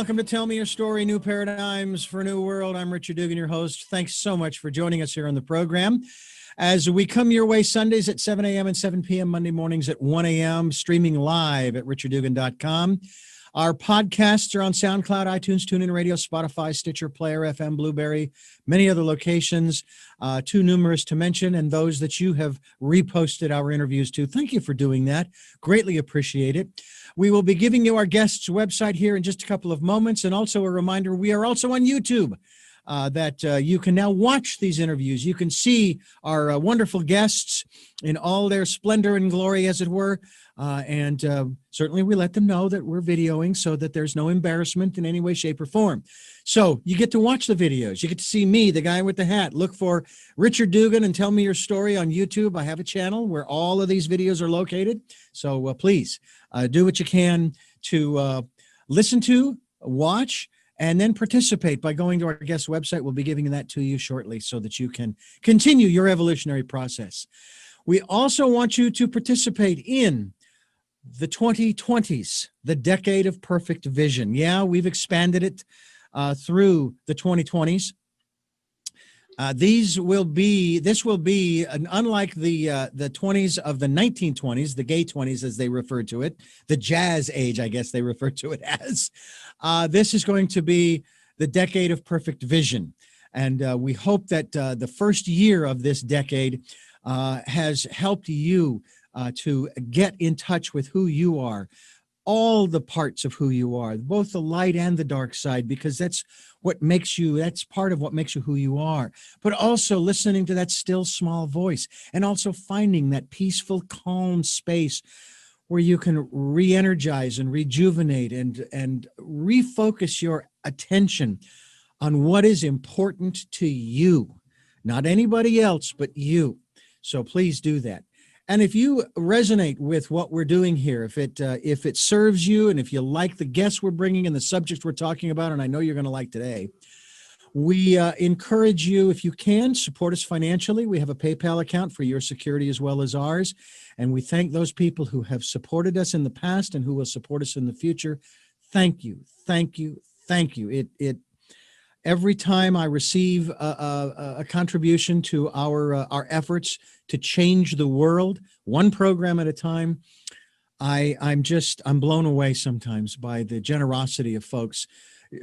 welcome to Tell Me Your Story, New Paradigms for a New World. I'm Richard Dugan, your host. Thanks so much for joining us here on the program. As we come your way Sundays at 7 a.m. and 7 p.m., Monday mornings at 1 a.m., streaming live at richarddugan.com. Our podcasts are on SoundCloud, iTunes, TuneIn Radio, Spotify, Stitcher, Player FM, Blueberry, many other locations, too numerous to mention, and those that you have reposted our interviews to. Thank you for doing that. Greatly appreciate it. We will be giving you our guest's website here in just a couple of moments, and also a reminder, we are also on YouTube. That you can now watch these interviews. You can see our wonderful guests in all their splendor and glory, as it were. And certainly we let them know that we're videoing so that there's no embarrassment in any way, shape, or form. So you get to watch the videos. You get to see me, the guy with the hat. Look for Richard Dugan and Tell Me Your Story on YouTube. I have a channel where all of these videos are located. So please do what you can to listen to, watch, and then participate by going to our guest website. We'll be giving that to you shortly so that you can continue your evolutionary process. We also want you to participate in the 2020s, the decade of perfect vision. Yeah, we've expanded it through the 2020s. This will be unlike the 20s of the 1920s, the gay 20s as they referred to it, the jazz age, I guess they referred to it as. This is going to be the decade of perfect vision. And we hope that the first year of this decade has helped you to get in touch with who you are, all the parts of who you are, both the light and the dark side, because that's part of what makes you who you are. But also listening to that still small voice, and also finding that peaceful, calm space where you can re-energize and rejuvenate and refocus your attention on what is important to you, not anybody else, but you. So please do that. And if you resonate with what we're doing here, if it serves you, and if you like the guests we're bringing and the subjects we're talking about, and I know you're going to like today, we encourage you, if you can, support us financially. We have a PayPal account for your security as well as ours. And we thank those people who have supported us in the past and who will support us in the future. Thank you, thank you, thank you. Every time I receive a contribution to our efforts to change the world, one program at a time, I'm blown away sometimes by the generosity of folks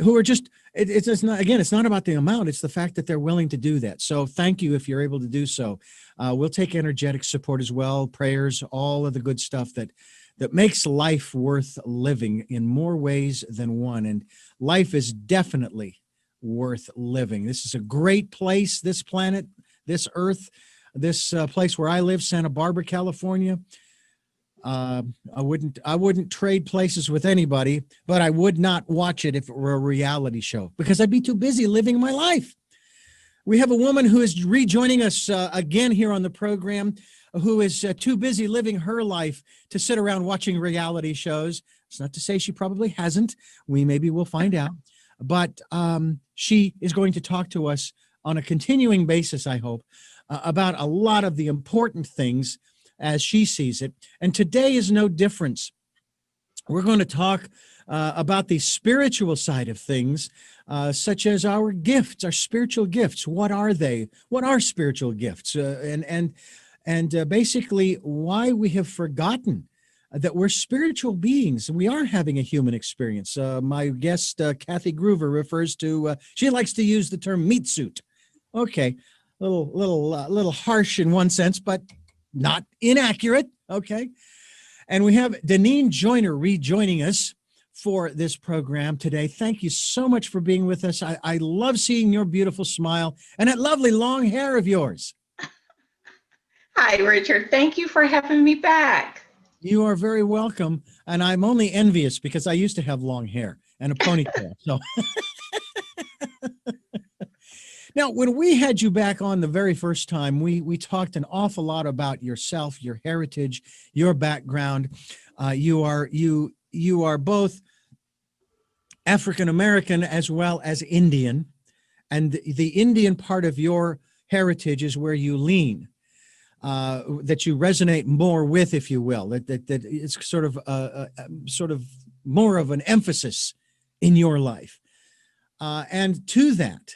who are just, it's not about the amount, it's the fact that they're willing to do that. So thank you if you're able to do so. We'll take energetic support as well, prayers, all of the good stuff that makes life worth living in more ways than one. And life is definitely worth living. This is a great place, this planet, this earth, this place where I live, Santa Barbara, California. I wouldn't trade places with anybody, but I would not watch it if it were a reality show, because I'd be too busy living my life. We have a woman who is rejoining us again here on the program, who is too busy living her life to sit around watching reality shows. It's not to say she probably hasn't. Maybe we'll find out. But she is going to talk to us on a continuing basis, I hope, about a lot of the important things as she sees it. And today is no difference. We're going to talk about the spiritual side of things, such as our gifts, our spiritual gifts. What are they? What are spiritual gifts? And basically why we have forgotten that we're spiritual beings. We are having a human experience. My guest, Kathy Groover, refers to, she likes to use the term meat suit. Okay, a little harsh in one sense, but not inaccurate. Okay. And we have Deneen Joyner rejoining us for this program today. Thank you so much for being with us. I love seeing your beautiful smile and that lovely long hair of yours. Hi, Richard. Thank you for having me back. You are very welcome. And I'm only envious because I used to have long hair and a ponytail. So now, when we had you back on the very first time, we talked an awful lot about yourself, your heritage, your background. You are both African American as well as Indian, and the Indian part of your heritage is where you lean. That you resonate more with, if you will, that it's sort of more of an emphasis in your life. And to that,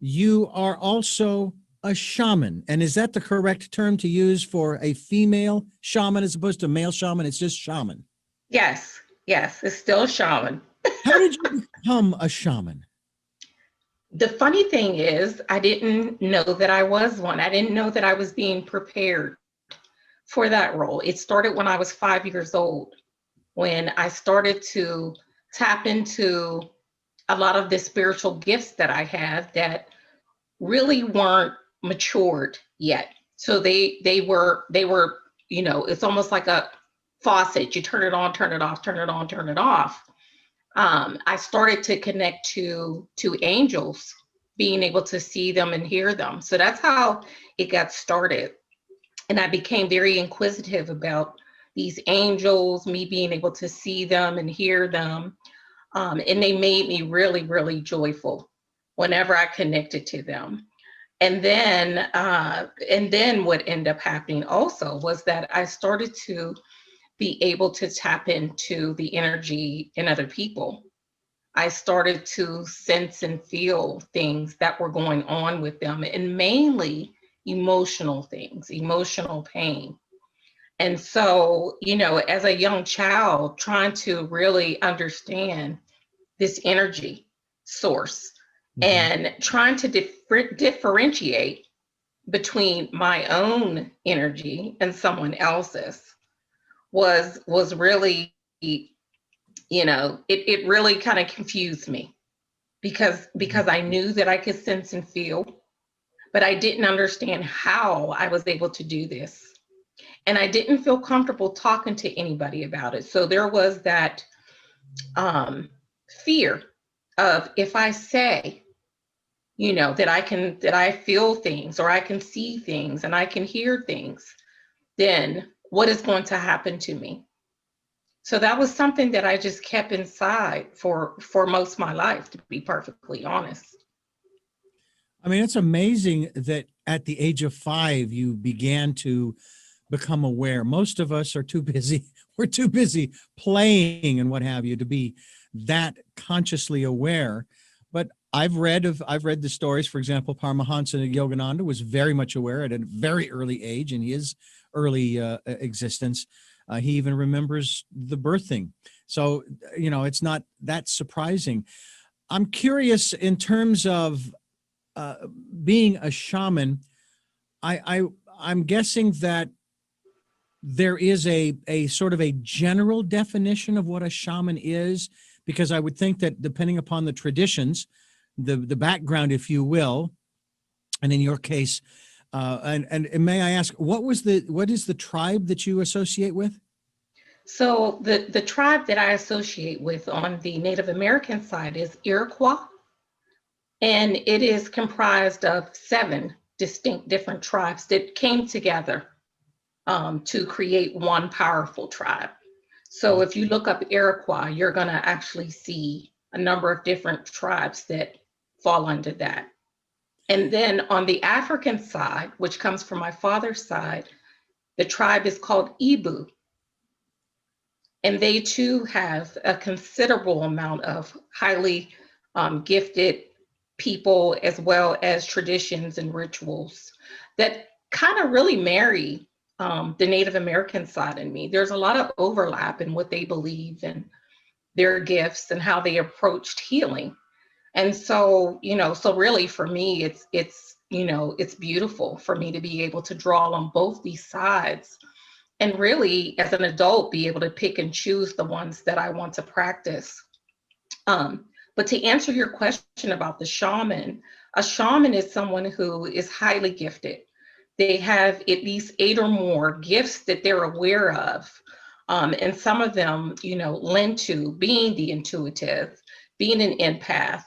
you are also a shaman. And is that the correct term to use for a female shaman as opposed to male shaman? It's just shaman. Yes, yes, it's still shaman. How did you become a shaman? The funny thing is, I didn't know that I was one. I didn't know that I was being prepared for that role. It started when I was 5 years old, when I started to tap into a lot of the spiritual gifts that I have that really weren't matured yet. So they were, it's almost like a faucet. You turn it on, turn it off, turn it on, turn it off. I started to connect to angels, being able to see them and hear them. So that's how it got started. And I became very inquisitive about these angels, me being able to see them and hear them. And they made me really, really joyful whenever I connected to them. And then what ended up happening also was that I started to be able to tap into the energy in other people. I started to sense and feel things that were going on with them, and mainly emotional things, emotional pain. And so, as a young child, trying to really understand this energy source Mhm. and trying to differentiate between my own energy and someone else's was really, it really kind of confused me because I knew that I could sense and feel, but I didn't understand how I was able to do this. And I didn't feel comfortable talking to anybody about it. So there was that um, fear of, if I say, that I feel things or I can see things and I can hear things, then what is going to happen to me? So that was something that I just kept inside for most of my life, to be perfectly honest. I mean, it's amazing that at the age of 5, you began to become aware. Most of us are too busy. We're too busy playing and what have you to be that consciously aware. But I've read the stories. For example, Paramahansa Yogananda was very much aware at a very early age in his early existence. He even remembers the birthing. So, it's not that surprising. I'm curious in terms of uh, being a shaman. I, I I'm guessing that there is a sort of a general definition of what a shaman is, because I would think that depending upon the traditions, the background, if you will, and in your case, and may I ask, what is the tribe that you associate with? So the tribe that I associate with on the Native American side is Iroquois, and it is comprised of 7 distinct different tribes that came together to create one powerful tribe. So if you look up Iroquois, you're going to actually see a number of different tribes that fall under that. And then on the African side, which comes from my father's side, the tribe is called Ibu. And they too have a considerable amount of highly gifted people, as well as traditions and rituals that kind of really marry the Native American side in me. There's a lot of overlap in what they believe and their gifts and how they approached healing. And so, so really for me, it's beautiful for me to be able to draw on both these sides and really as an adult be able to pick and choose the ones that I want to practice. But to answer your question about the shaman, a shaman is someone who is highly gifted. They have at least 8 or more gifts that they're aware of. And some of them, lend to being the intuitive, being an empath,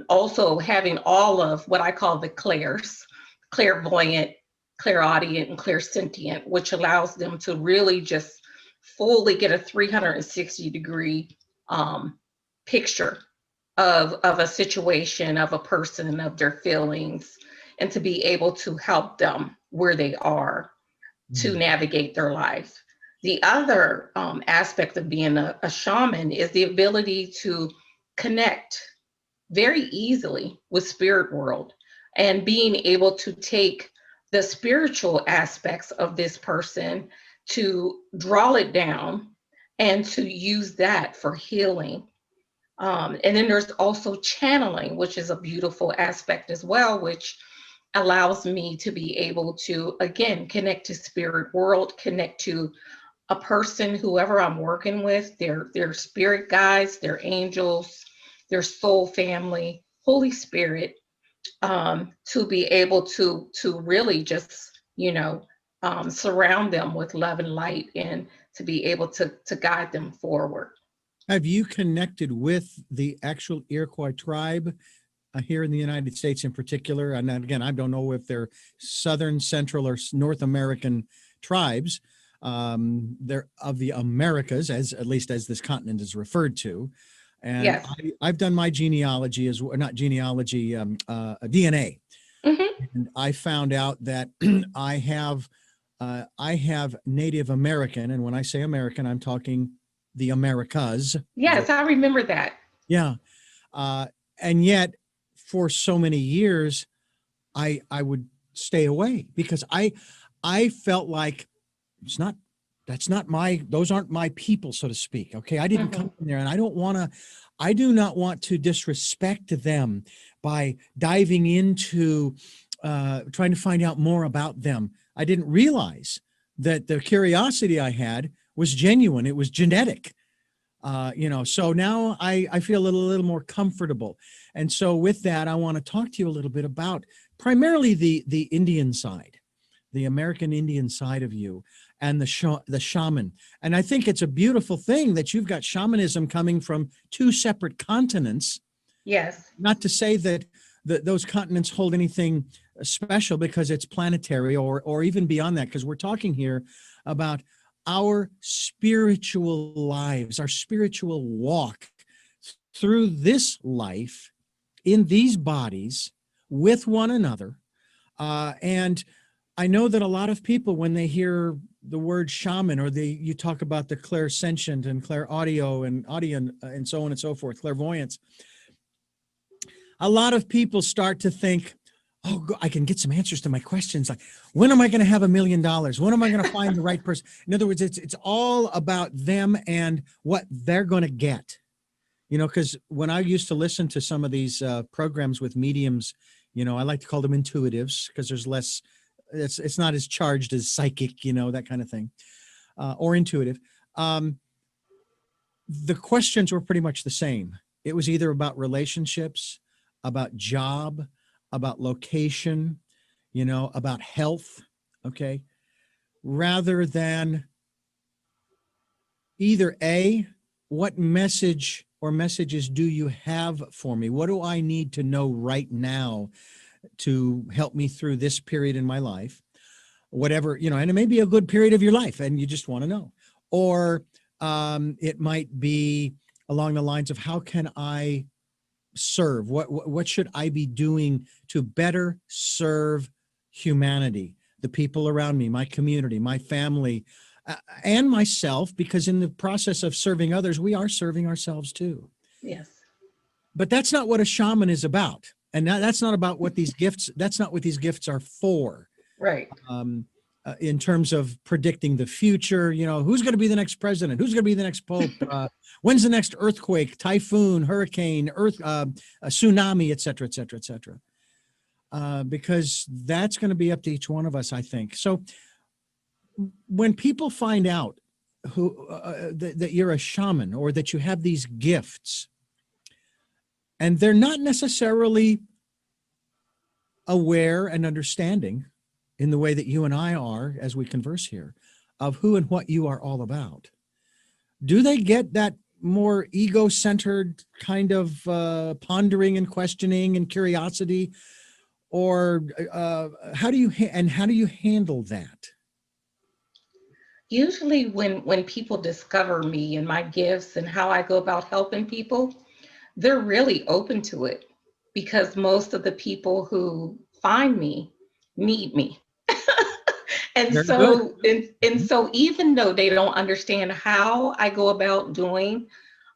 also having all of what I call the clairs, clairvoyant, clairaudient, and clairsentient, which allows them to really just fully get a 360-degree picture of a situation, of a person, of their feelings, and to be able to help them where they are to Mm. navigate their life. The other aspect of being a shaman is the ability to connect very easily with spirit world, and being able to take the spiritual aspects of this person to draw it down and to use that for healing. And then there's also channeling, which is a beautiful aspect as well, which allows me to be able to, again, connect to spirit world, connect to a person, whoever I'm working with, their spirit guides, their angels, their soul family, Holy Spirit, to be able to really just, surround them with love and light, and to be able to guide them forward. Have you connected with the actual Iroquois tribe here in the United States in particular? And then again, I don't know if they're Southern, Central, or North American tribes. They're of the Americas, as at least as this continent is referred to. And Yes. I've done my genealogy as well, not genealogy, DNA. Hmm. And I found out that I have Native American, and when I say American, I'm talking the Americas. Yes, I remember that. Yeah, uh, and yet for so many years, I would stay away because I felt like it's not that's not my those aren't my people, so to speak. Okay, I didn't come Hmm. from there, and I do not want to disrespect them by diving into trying to find out more about them. I didn't realize that the curiosity I had was genuine. It was genetic. So now I feel a little more comfortable. And so with that, I want to talk to you a little bit about primarily the Indian side, the American Indian side of you, and the shaman. And I think it's a beautiful thing that you've got shamanism coming from two separate continents. Yes. Not to say that those continents hold anything special because it's planetary or even beyond that, because we're talking here about our spiritual lives, our spiritual walk through this life in these bodies with one another. And I know that a lot of people, when they hear the word shaman, or you talk about the clairsentient and clairaudio and audio and so on and so forth, clairvoyance, a lot of people start to think, oh, I can get some answers to my questions. Like, when am I going to have $1 million? When am I going to find the right person? In other words, it's all about them and what they're going to get. Because when I used to listen to some of these programs with mediums, I like to call them intuitives because there's less, it's not as charged as psychic, that kind of thing, or intuitive. The questions were pretty much the same. It was either about relationships, about job, about location, about health, okay, rather than either A, what message or messages do you have for me? What do I need to know right now to help me through this period in my life? Whatever, and it may be a good period of your life and you just want to know. Or it might be along the lines of, how can I serve? What should I be doing to better serve humanity, the people around me, my community, my family, and myself? Because in the process of serving others, we are serving ourselves too. Yes. But that's not what a shaman is about, and that's not about what these gifts. That's not what these gifts are for. Right. In terms of predicting the future, who's going to be the next president, who's going to be the next pope, when's the next earthquake, typhoon, hurricane, a tsunami, et cetera, et cetera, et cetera. Because that's going to be up to each one of us, I think. So when people find out that you're a shaman or that you have these gifts, and they're not necessarily aware and understanding in the way that you and I are as we converse here of who and what you are all about, do they get that more ego-centered kind of pondering and questioning and curiosity? Or how do you handle that? Usually when people discover me and my gifts and how I go about helping people, they're really open to it, because most of the people who find me need me. And Very good. so and so even though they don't understand how I go about doing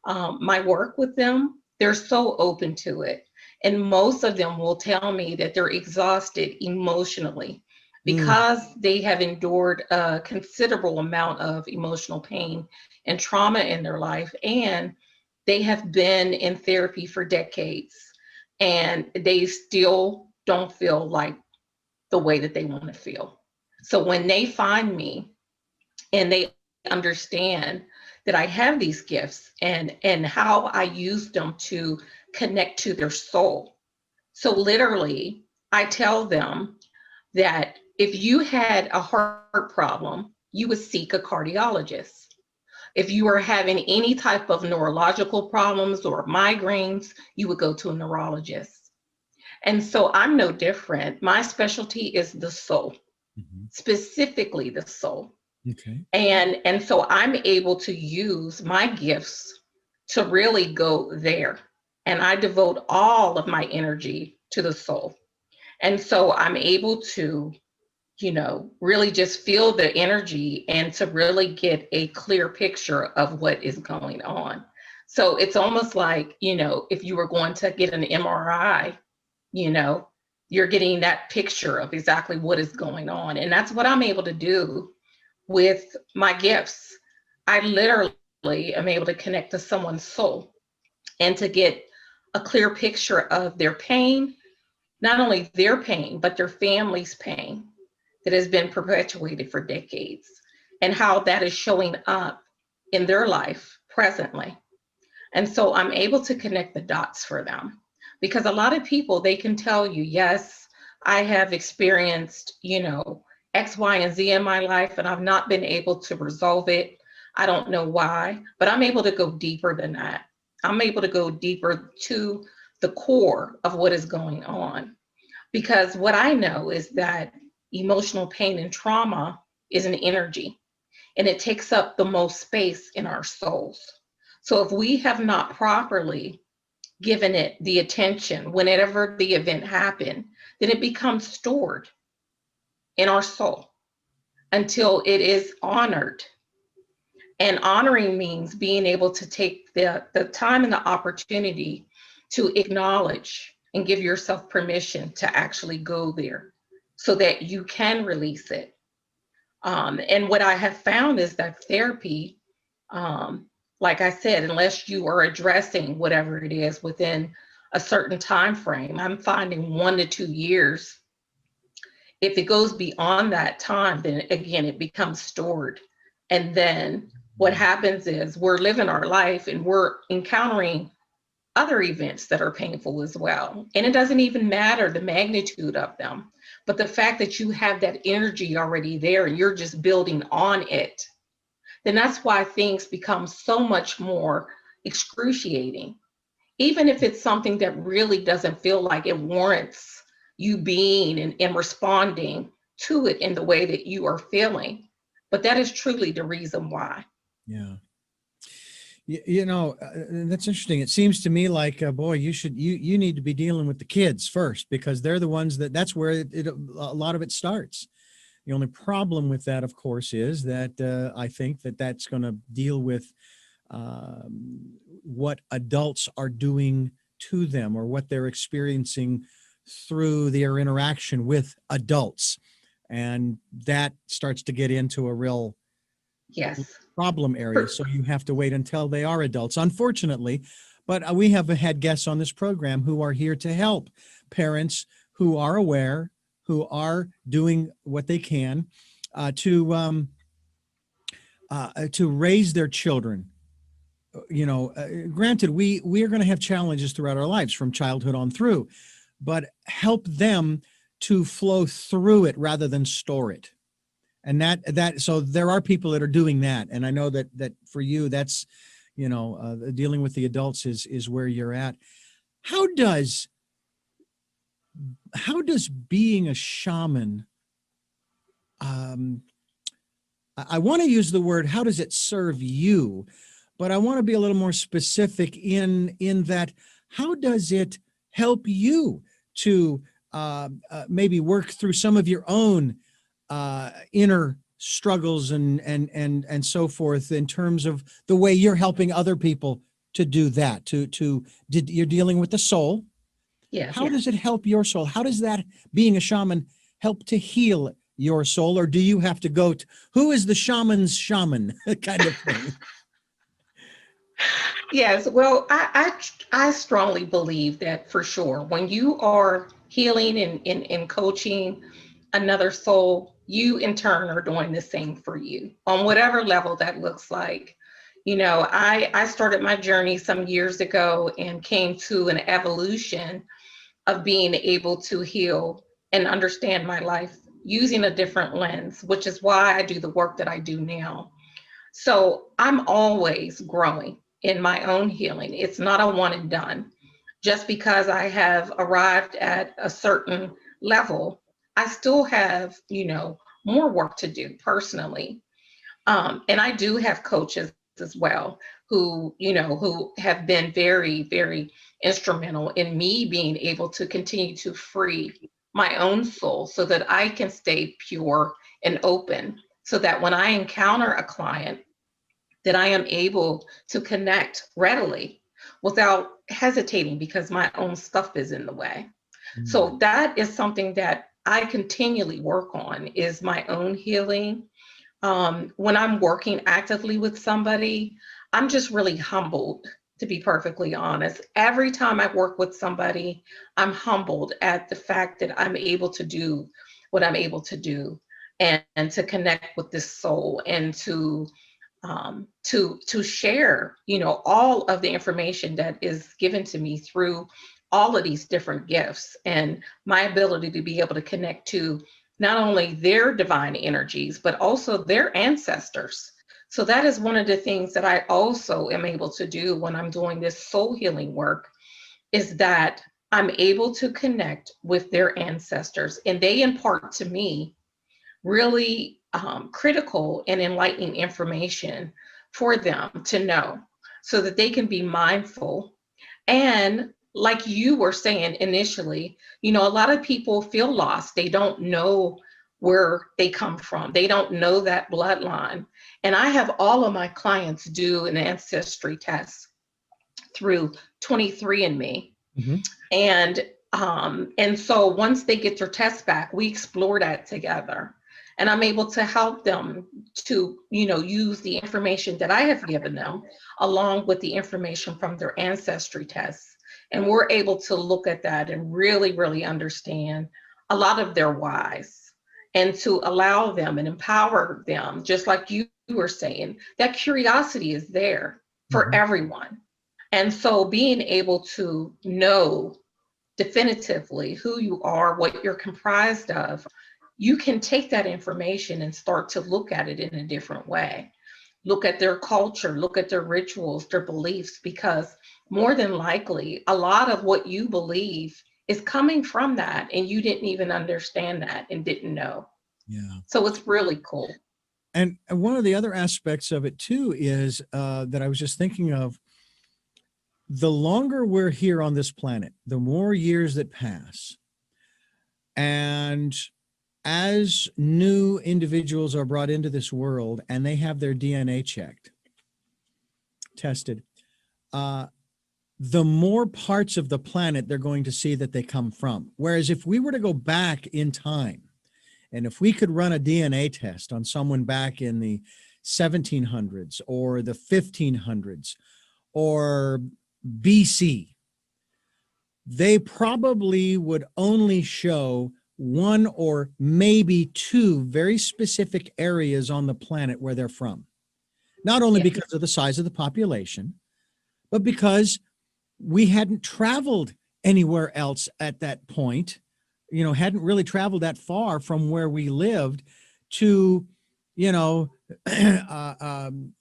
my work with them, They're so open to it. And most of them will tell me that they're exhausted emotionally Mm, because they have endured a considerable amount of emotional pain and trauma in their life. And they have been in therapy for decades and they still don't feel like the way that they want to feel. So when they find me and they understand that I have these gifts and how I use them to connect to their soul. So literally, I tell them that if you had a heart problem, you would seek a cardiologist. If you are having any type of neurological problems or migraines, you would go to a neurologist. And so I'm no different. My specialty is the soul, mhm. specifically the soul. Okay. And so I'm able to use my gifts to really go there. And I devote all of my energy to the soul. And so I'm able to, really just feel the energy and to really get a clear picture of what is going on. So it's almost like, if you were going to get an MRI, you know, you're getting that picture of exactly what is going on. And that's what I'm able to do with my gifts. I literally am able to connect to someone's soul and to get a clear picture of their pain, not only their pain, but their family's pain that has been perpetuated for decades, and how that is showing up in their life presently. And so I'm able to connect the dots for them because a lot of people, they can tell you, yes, I have experienced, X, Y, and Z in my life, and I've not been able to resolve it. I don't know why, but I'm able to go deeper than that. I'm able to go deeper to the core of what is going on. Because what I know is that emotional pain and trauma is an energy and it takes up the most space in our souls. So if we have not properly given it the attention whenever the event happened, then it becomes stored in our soul until it is honored. And honoring means being able to take the time and the opportunity to acknowledge and give yourself permission to actually go there so that you can release it. And what I have found is that therapy, like I said, unless you are addressing whatever it is within a certain time frame, I'm finding 1 to 2 years. If it goes beyond that time, then again, it becomes stored. And then what happens is we're living our life and we're encountering other events that are painful as well. And it doesn't even matter the magnitude of them, but the fact that you have that energy already there and you're just building on it, then that's why things become so much more excruciating. Even if it's something that really doesn't feel like it warrants you being and responding to it in the way that you are feeling. But that is truly the reason why. Yeah. That's interesting. It seems to me like, boy, you need to be dealing with the kids first because they're the ones that's where a lot of it starts. The only problem with that, of course, is that I think that's going to deal with what adults are doing to them or what they're experiencing through their interaction with adults. And that starts to get into a real Yes. problem area. For, So you have to wait until they are adults, unfortunately. But we have had guests on this program who are here to help parents who are aware, who are doing what they can to raise their children. Granted, we are going to have challenges throughout our lives from childhood on through, but help them to flow through it rather than store it. And so there are people that are doing that, and I know that for you, that's dealing with the adults is where you're at. How does being a shaman, um, I want to use the word, how does it serve you? But I want to be a little more specific in that, how does it help you to maybe work through some of your own inner struggles and so forth in terms of the way you're helping other people to do that? You're dealing with the soul. Yes. How does it help your soul? How does that, being a shaman, help to heal your soul? Or do you have to go to, who is the shaman's shaman kind of thing? Yes, well, I strongly believe that for sure. When you are healing and coaching another soul, you in turn are doing the same for you on whatever level that looks like. I started my journey some years ago and came to an evolution of being able to heal and understand my life using a different lens, which is why I do the work that I do now. So I'm always growing in my own healing. It's not a one and done. Just because I have arrived at a certain level, I still have, more work to do personally. And I do have coaches as well who have been very, very instrumental in me being able to continue to free my own soul so that I can stay pure and open so that when I encounter a client, that I am able to connect readily without hesitating because my own stuff is in the way. So that is something that I continually work on is my own healing. When I'm working actively with somebody, I'm just really humbled, to be perfectly honest. Every time I work with somebody, I'm humbled at the fact that I'm able to do what I'm able to do and to connect with this soul and to share, all of the information that is given to me through all of these different gifts and my ability to be able to connect to not only their divine energies, but also their ancestors. So that is one of the things that I also am able to do when I'm doing this soul healing work is that I'm able to connect with their ancestors and they impart to me really critical and enlightening information for them to know so that they can be mindful. And like you were saying initially, a lot of people feel lost. They don't know where they come from, they don't know that bloodline. And I have all of my clients do an ancestry test through 23andMe. Mm-hmm. And so once they get their test back, we explore that together. And I'm able to help them to, use the information that I have given them along with the information from their ancestry tests. And we're able to look at that and really, really understand a lot of their whys and to allow them and empower them, just like you were saying, that curiosity is there for Mm-hmm. everyone. And so being able to know definitively who you are, what you're comprised of, you can take that information and start to look at it in a different way. Look at their culture, look at their rituals, their beliefs, because more than likely, a lot of what you believe is coming from that, and you didn't even understand that and didn't know. Yeah. So it's really cool. And one of the other aspects of it too is that I was just thinking of, the longer we're here on this planet, the more years that pass. And as new individuals are brought into this world and they have their DNA tested, uh, the more parts of the planet they're going to see that they come from. Whereas if we were to go back in time, and if we could run a DNA test on someone back in the 1700s or the 1500s or BC, they probably would only show one or maybe two very specific areas on the planet where they're from. Not only Yeah. because of the size of the population, but because we hadn't traveled anywhere else at that point, hadn't really traveled that far from where we lived to, you know, uh, um,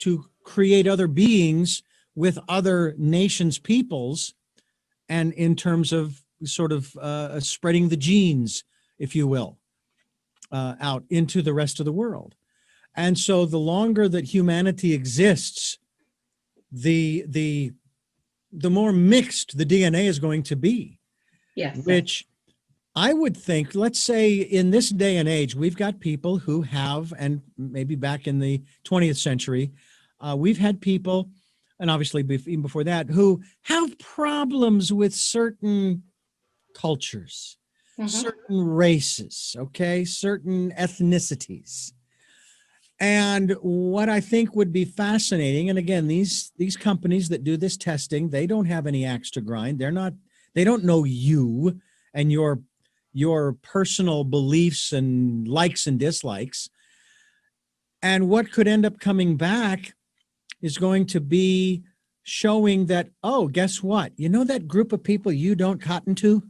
to create other beings with other nations, peoples, and in terms of sort of spreading the genes, if you will, out into the rest of the world. And so the longer that humanity exists, the more mixed the DNA is going to be, Yes. which I would think, let's say in this day and age, we've got people who have, and maybe back in the 20th century, we've had people and obviously even before that, who have problems with certain cultures, Mhm. certain races, okay, certain ethnicities. And what I think would be fascinating, and again, these companies that do this testing, they don't have any axe to grind. They don't know you and your personal beliefs and likes and dislikes. And what could end up coming back is going to be showing that, oh, guess what? You know that group of people you don't cotton to?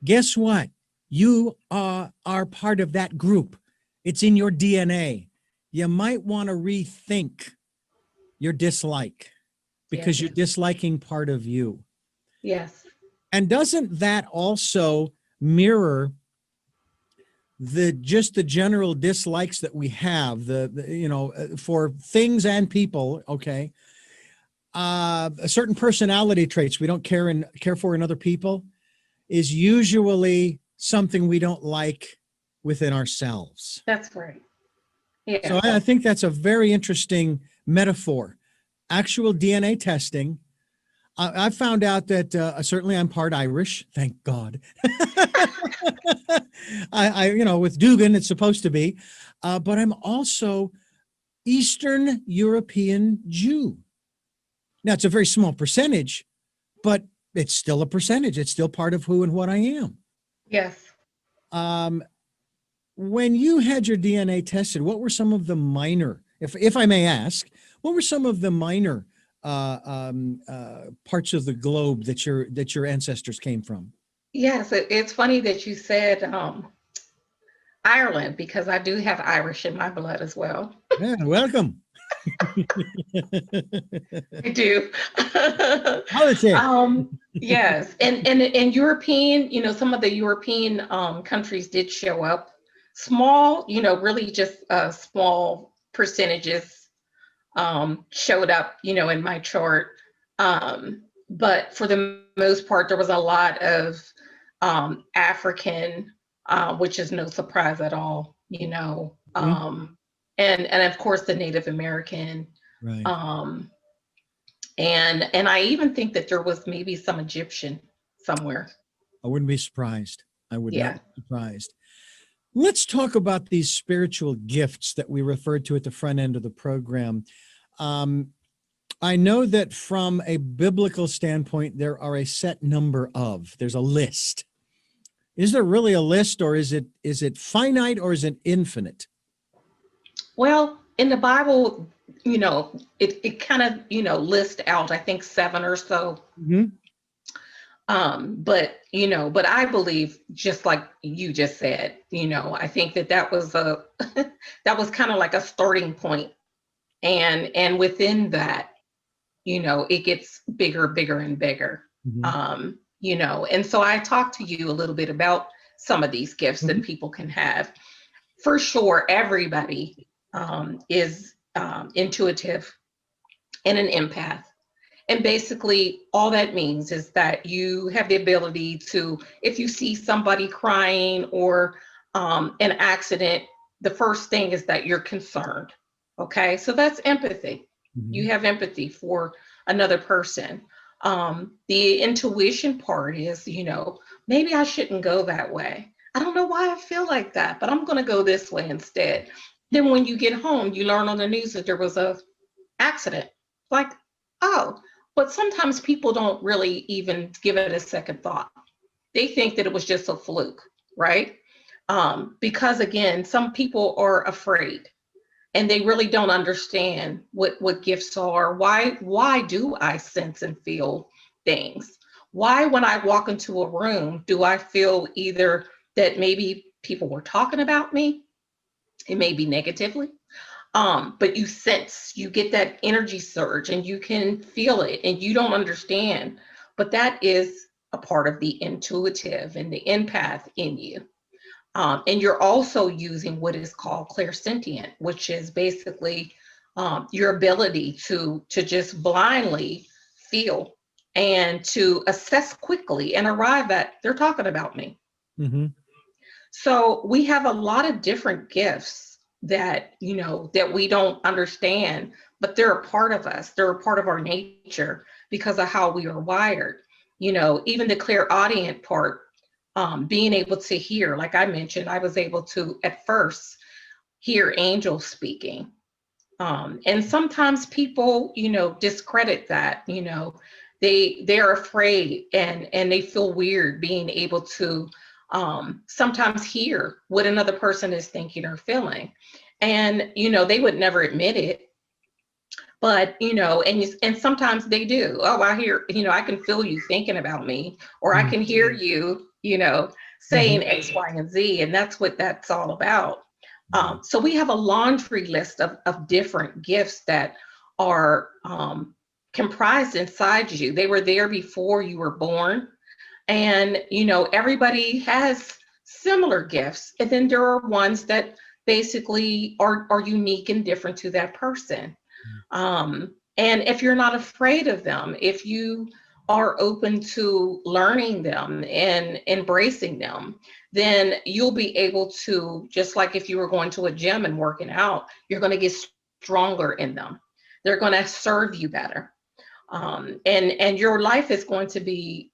Guess what? You are part of that group. It's in your DNA. You might want to rethink your dislike because Yes. you're disliking part of you. Yes. And doesn't that also mirror the general dislikes that we have for things and people, okay? Certain personality traits we don't care for in other people is usually something we don't like within ourselves. That's right. So Yes. I think that's a very interesting metaphor. Actual DNA testing. I found out that certainly I'm part Irish, thank God. With Dugan, it's supposed to be, but I'm also Eastern European Jew. Now, it's a very small percentage, but it's still a percentage. It's still part of who and what I am. Yes. Um, when you had your DNA tested, what were some of the minor, if I may ask, what were some of the minor parts of the globe that your ancestors came from? Yes. It's funny that you said Ireland because I do have Irish in my blood as well. Yeah, welcome. I do. Politics. Yes, and European, some of the European countries did show up. Small, really just small percentages showed up, in my chart. But for the most part, there was a lot of African, which is no surprise at all, Mhm. and of course the Native American. Right. Um, and I even think that there was maybe some Egyptian somewhere. I wouldn't be surprised. I would not Yeah. be surprised. Let's talk about these spiritual gifts that we referred to at the front end of the program. Um, I know that from a biblical standpoint, there are a set number of, there's a list. Is there really a list, or is it finite, or is it infinite? Well, in the Bible, it kind of, lists out, I think, seven or so. Mhm. But I believe, just like you just said, I think that was a that was kind of like a starting point, and within that, it gets bigger, bigger and bigger. Mhm. And so I talked to you a little bit about some of these gifts that Mhm. people can have. For sure, everybody is intuitive and an empath. And basically, all that means is that you have the ability to, if you see somebody crying or an accident, the first thing is that you're concerned. Okay, so that's empathy. You Mhm. have empathy for another person. The intuition part is, maybe I shouldn't go that way. I don't know why I feel like that, but I'm going to go this way instead. Then when you get home, you learn on the news that there was a accident. Like, oh, but sometimes people don't really even give it a second thought. They think that it was just a fluke, right? Because again, some people are afraid and they really don't understand what gifts are. Why do I sense and feel things? Why, when I walk into a room, do I feel either that maybe people were talking about me? It may be negatively, but you get that energy surge and you can feel it and you don't understand. But that is a part of the intuitive and the empath in you. And you're also using what is called clairsentient, which is basically your ability to just blindly feel and to assess quickly and arrive at, they're talking about me. Mhm. So we have a lot of different gifts that, that we don't understand, but they're a part of us. They're a part of our nature because of how we are wired. Even the clairaudient part, being able to hear, like I mentioned, I was able to at first hear angels speaking. And sometimes people, discredit that, they're afraid and they feel weird being able to sometimes hear what another person is thinking or feeling. And, they would never admit it, but, and sometimes they do. Oh, I hear, I can feel you thinking about me, or I Mm. can hear you, Mhm. saying X, Y, and Z. And that's what that's all about. So we have a laundry list of different gifts that are comprised inside you. They were there before you were born. And, everybody has similar gifts. And then there are ones that basically are unique and different to that person. And if you're not afraid of them, if you are open to learning them and embracing them, then you'll be able to, just like if you were going to a gym and working out, you're going to get stronger in them. They're going to serve you better. And your life is going to be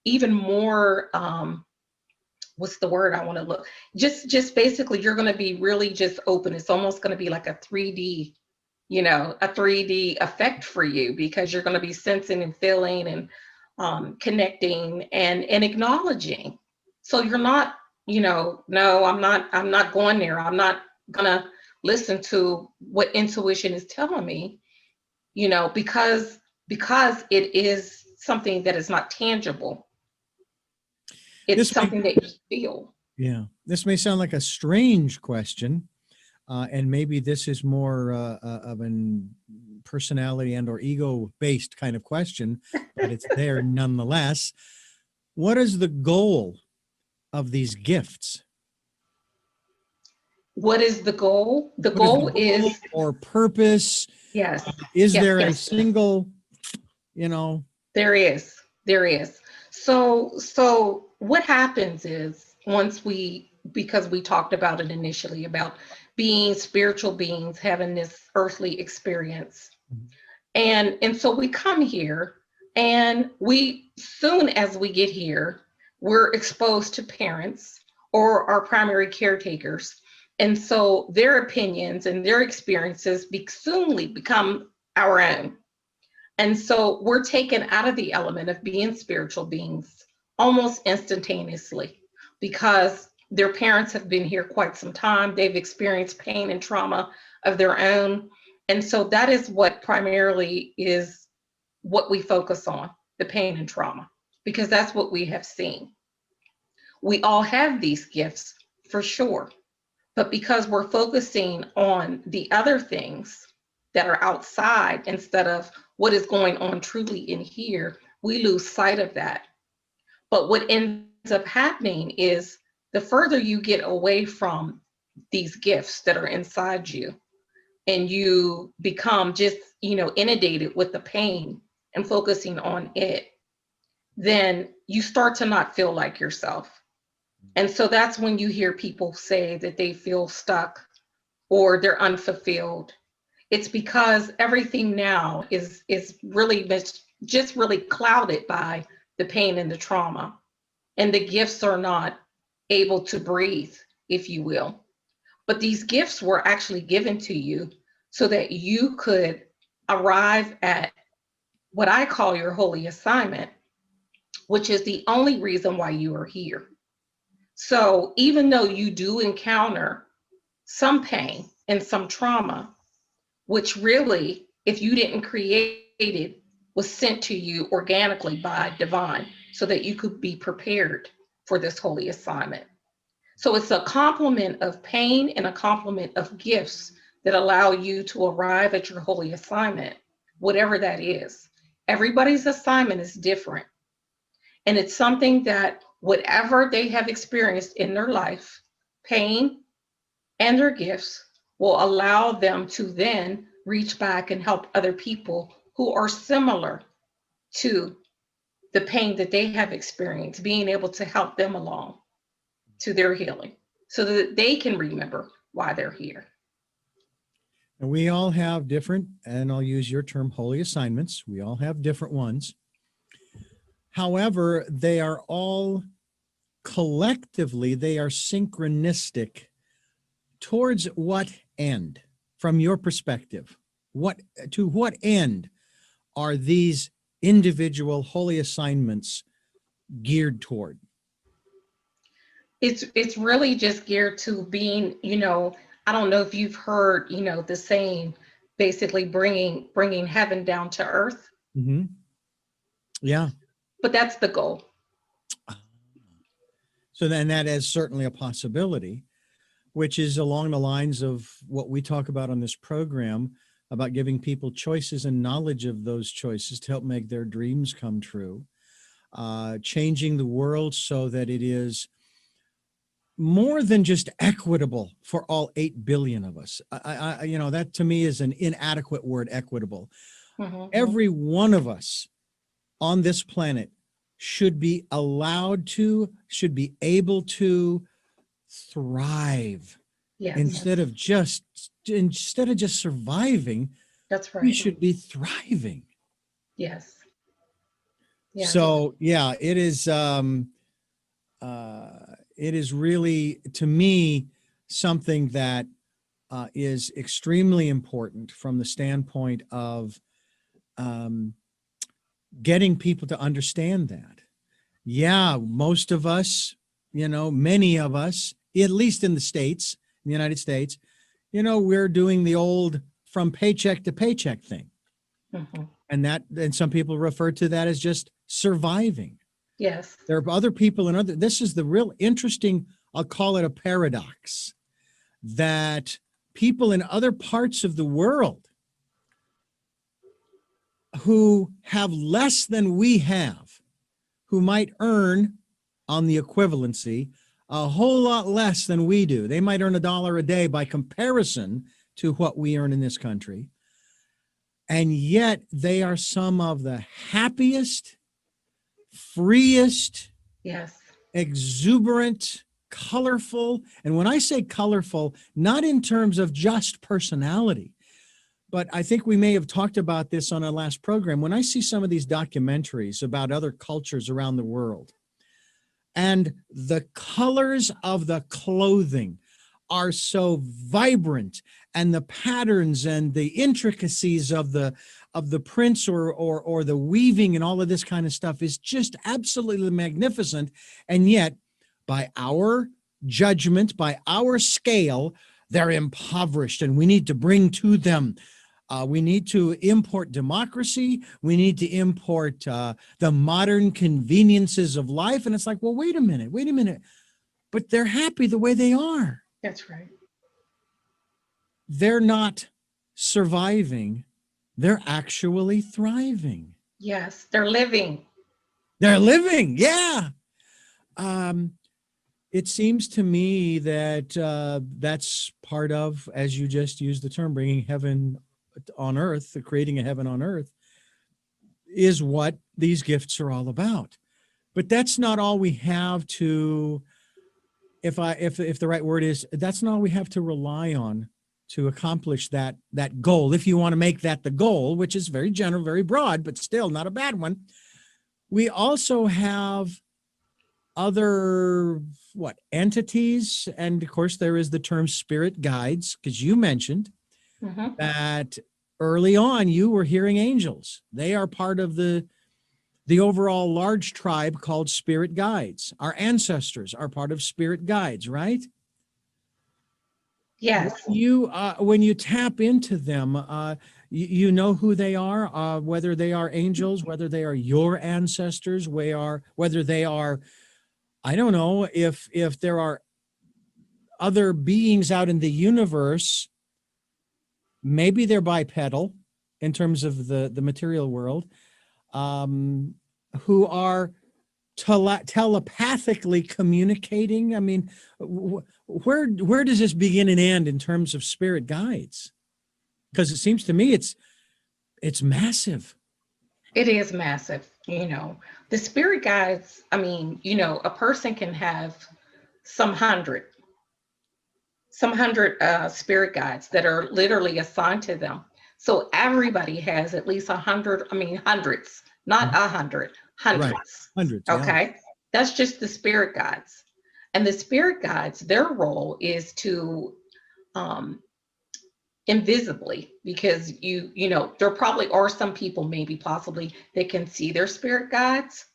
even more, what's the word I want to look, just basically you're going to be really just open. It's almost going to be like a 3D, a 3D effect for you, because you're going to be sensing and feeling and connecting and acknowledging. So you're not, no, I'm not going there. I'm not gonna listen to what intuition is telling me, because it is something that is not tangible. It's This may, something that you feel. yeah, this may sound like a strange question, and maybe this is more of an personality and or ego based kind of question, but it's there nonetheless. What is the goal of these gifts? What is the goal? The What is the goal goal is, or purpose? yes, Is yes, there a yes. single, you know? There is. There is. So what happens is, because we talked about it initially about being spiritual beings having this earthly experience. And so we come here, and we, soon as we get here, we're exposed to parents or our primary caretakers. And so their opinions and their experiences soonly become our own. And so we're taken out of the element of being spiritual beings almost instantaneously, because their parents have been here quite some time. They've experienced pain and trauma of their own. And so that is what primarily is what we focus on, the pain and trauma, because that's what we have seen. We all have these gifts for sure. But because we're focusing on the other things that are outside instead of what is going on truly in here, we lose sight of that. But what ends up happening is, the further you get away from these gifts that are inside you, and you become just, inundated with the pain and focusing on it, then you start to not feel like yourself. And so that's when you hear people say that they feel stuck or they're unfulfilled. It's because everything now is really just really clouded by the pain and the trauma, and the gifts are not able to breathe, if you will. But these gifts were actually given to you so that you could arrive at what I call your holy assignment, which is the only reason why you are here. So even though you do encounter some pain and some trauma, which really, if you didn't create it, was sent to you organically by divine so that you could be prepared for this holy assignment. So it's a complement of pain and a complement of gifts that allow you to arrive at your holy assignment, whatever that is. Everybody's assignment is different. And it's something that whatever they have experienced in their life, pain and their gifts will allow them to then reach back and help other people who are similar to the pain that they have experienced, being able to help them along to their healing. so that they can remember why they're here. And we all have different, and I'll use your term, holy assignments. We all have different ones. However, they are all collectively, they are synchronistic towards what end, from your perspective? What to what end are these individual holy assignments geared toward? It's really just geared to being, I don't know if you've heard, the saying, basically bringing heaven down to earth, Mm-hmm. Yeah. but that's the goal. So then that is certainly a possibility, which is along the lines of what we talk about on this program about giving people choices and knowledge of those choices to help make their dreams come true, changing the world so that it is more than just equitable for all 8 billion of us. That to me is an inadequate word, equitable. Mm-hmm. Every one of us on this planet should be allowed to, should be able to thrive Yes, instead of just surviving. that's We right. should be thriving. Yes, yes, So yeah, it is really, to me, something that is extremely important from the standpoint of um, getting people to understand that. Yeah, most of us, many of us, at least in the States, in the United States, we're doing the old from paycheck to paycheck thing. hmm And some people refer to that as just surviving. yes, There are other people this is the real interesting, I'll call it a paradox, that people in other parts of the world who have less than we have, who might earn on the equivalency a whole lot less than we do. They might earn $1 a day by comparison to what we earn in this country. And yet they are some of the happiest, freest, yes, exuberant, colorful. And when I say colorful, not in terms of just personality, but I think we may have talked about this on our last program. When I see some of these documentaries about other cultures around the world, and the colors of the clothing are so vibrant, and the patterns and the intricacies of the prints or the weaving and all of this kind of stuff is just absolutely magnificent. And yet, by our judgment, by our scale, they're impoverished, and we need to bring to them. We need to import democracy. We need to import the modern conveniences of life. And it's like, well, wait a minute. But they're happy the way they are. that's right. They're not surviving. They're actually thriving. Yes, they're living. They're living. Yeah. Um, it seems to me that that's part of, as you just used the term, bringing heaven on earth, creating a heaven on earth, is what these gifts are all about. But that's not all we have to, if the right word is, that's not all we have to rely on to accomplish that goal. If you want to make that the goal, which is very general, very broad, but still not a bad one. We also have other entities, and of course there is the term spirit guides, because you mentioned hmm that early on you were hearing angels. They are part of the overall large tribe called spirit guides. Our ancestors are part of spirit guides, right? Yes, When you tap into them, you know who they are, whether they are angels, whether they are your ancestors, whether they are, I don't know, if there are other beings out in the universe. Maybe they're bipedal in terms of the material world, who are telepathically communicating. I mean, where does this begin and end in terms of spirit guides? Because it seems to me it's massive. it is massive. The spirit guides, I mean, a person can have some hundred. some hundred spirit guides that are literally assigned to them. So everybody has at least 100, I mean, hundreds, not 100, Right. hundreds. Hundreds. Yeah. Okay. That's just the spirit guides. And the spirit guides, their role is to um, invisibly, because you know, there probably are some people, maybe possibly, that can see their spirit guides.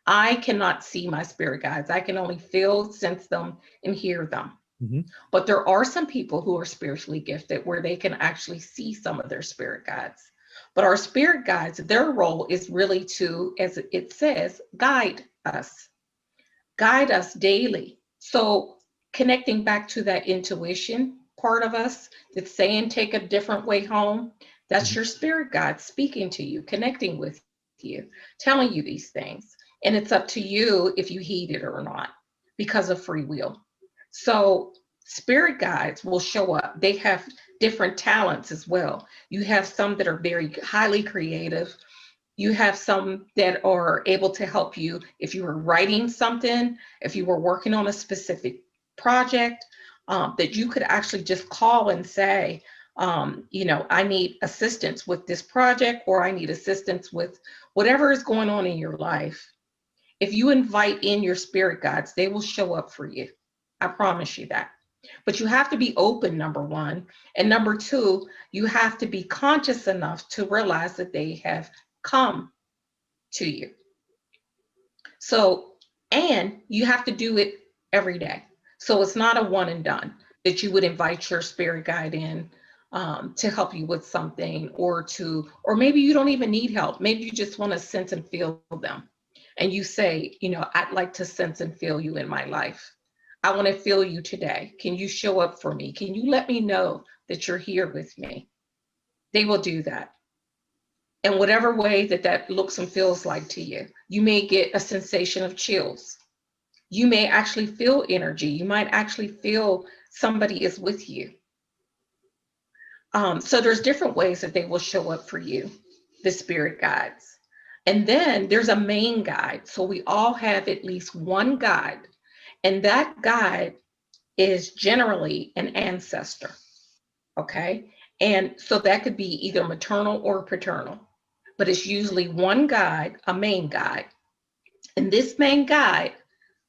I cannot see my spirit guides. I can only feel, sense them, and hear them. Hmm. But there are some people who are spiritually gifted where they can actually see some of their spirit guides. But our spirit guides, their role is really to, as it says, guide us daily. So connecting back to that intuition part of us that's saying take a different way home, that's your spirit guide speaking to you, connecting with you, telling you these things. And it's up to you if you heed it or not because of free will. So spirit guides will show up. They have different talents as well. You have some that are very highly creative. You have some that are able to help you if you were writing something, if you were working on a specific project, that you could actually just call and say, you know, I need assistance with this project, or I need assistance with whatever is going on in your life. If you invite in your spirit guides, they will show up for you. I promise you that. But you have to be open, number one. And number two, you have to be conscious enough to realize that they have come to you. So, and you have to do it every day. So it's not a one and done that you would invite your spirit guide in to help you with something, or maybe you don't even need help. Maybe you just want to sense and feel them. And you say, you know, I'd like to sense and feel you in my life. I want to feel you today. Can you show up for me? Can you let me know that you're here with me? They will do that in whatever way that that looks and feels like to you. You may get a sensation of chills. You may actually feel energy. You might actually feel somebody is with you. So there's different ways that they will show up for you, the spirit guides. And then there's a main guide. So we all have at least one guide, and that guide is generally an ancestor. Okay. And so that could be either maternal or paternal, but it's usually one guide, a main guide. And this main guide,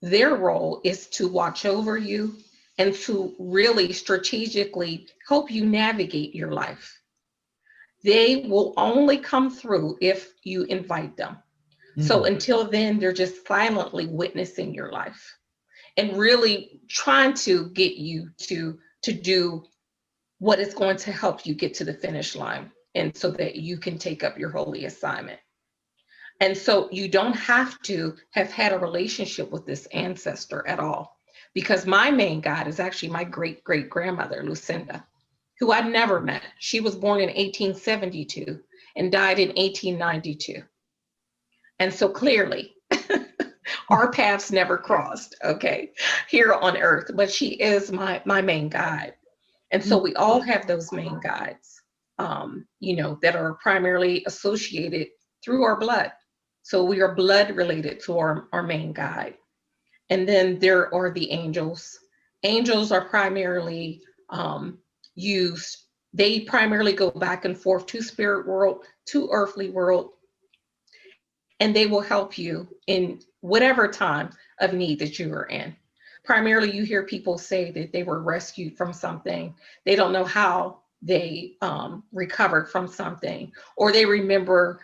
their role is to watch over you and to really strategically help you navigate your life. They will only come through if you invite them. So Mm. until then, they're just silently witnessing your life and really trying to get you to do what is going to help you get to the finish line, and so that you can take up your holy assignment. And so you don't have to have had a relationship with this ancestor at all, because my main guide is actually my great great grandmother, Lucinda, who I never met. She was born in 1872 and died in 1892. And so clearly, our paths never crossed, okay, here on earth, but she is my main guide. And so we all have those main guides, you know, that are primarily associated through our blood. So we are blood related to our main guide. And then there are the angels. Angels are primarily used, they primarily go back and forth to spirit world, to earthly world, and they will help you in whatever time of need that you are in. Primarily, you hear people say that they were rescued from something. They don't know how they recovered from something, or they remember,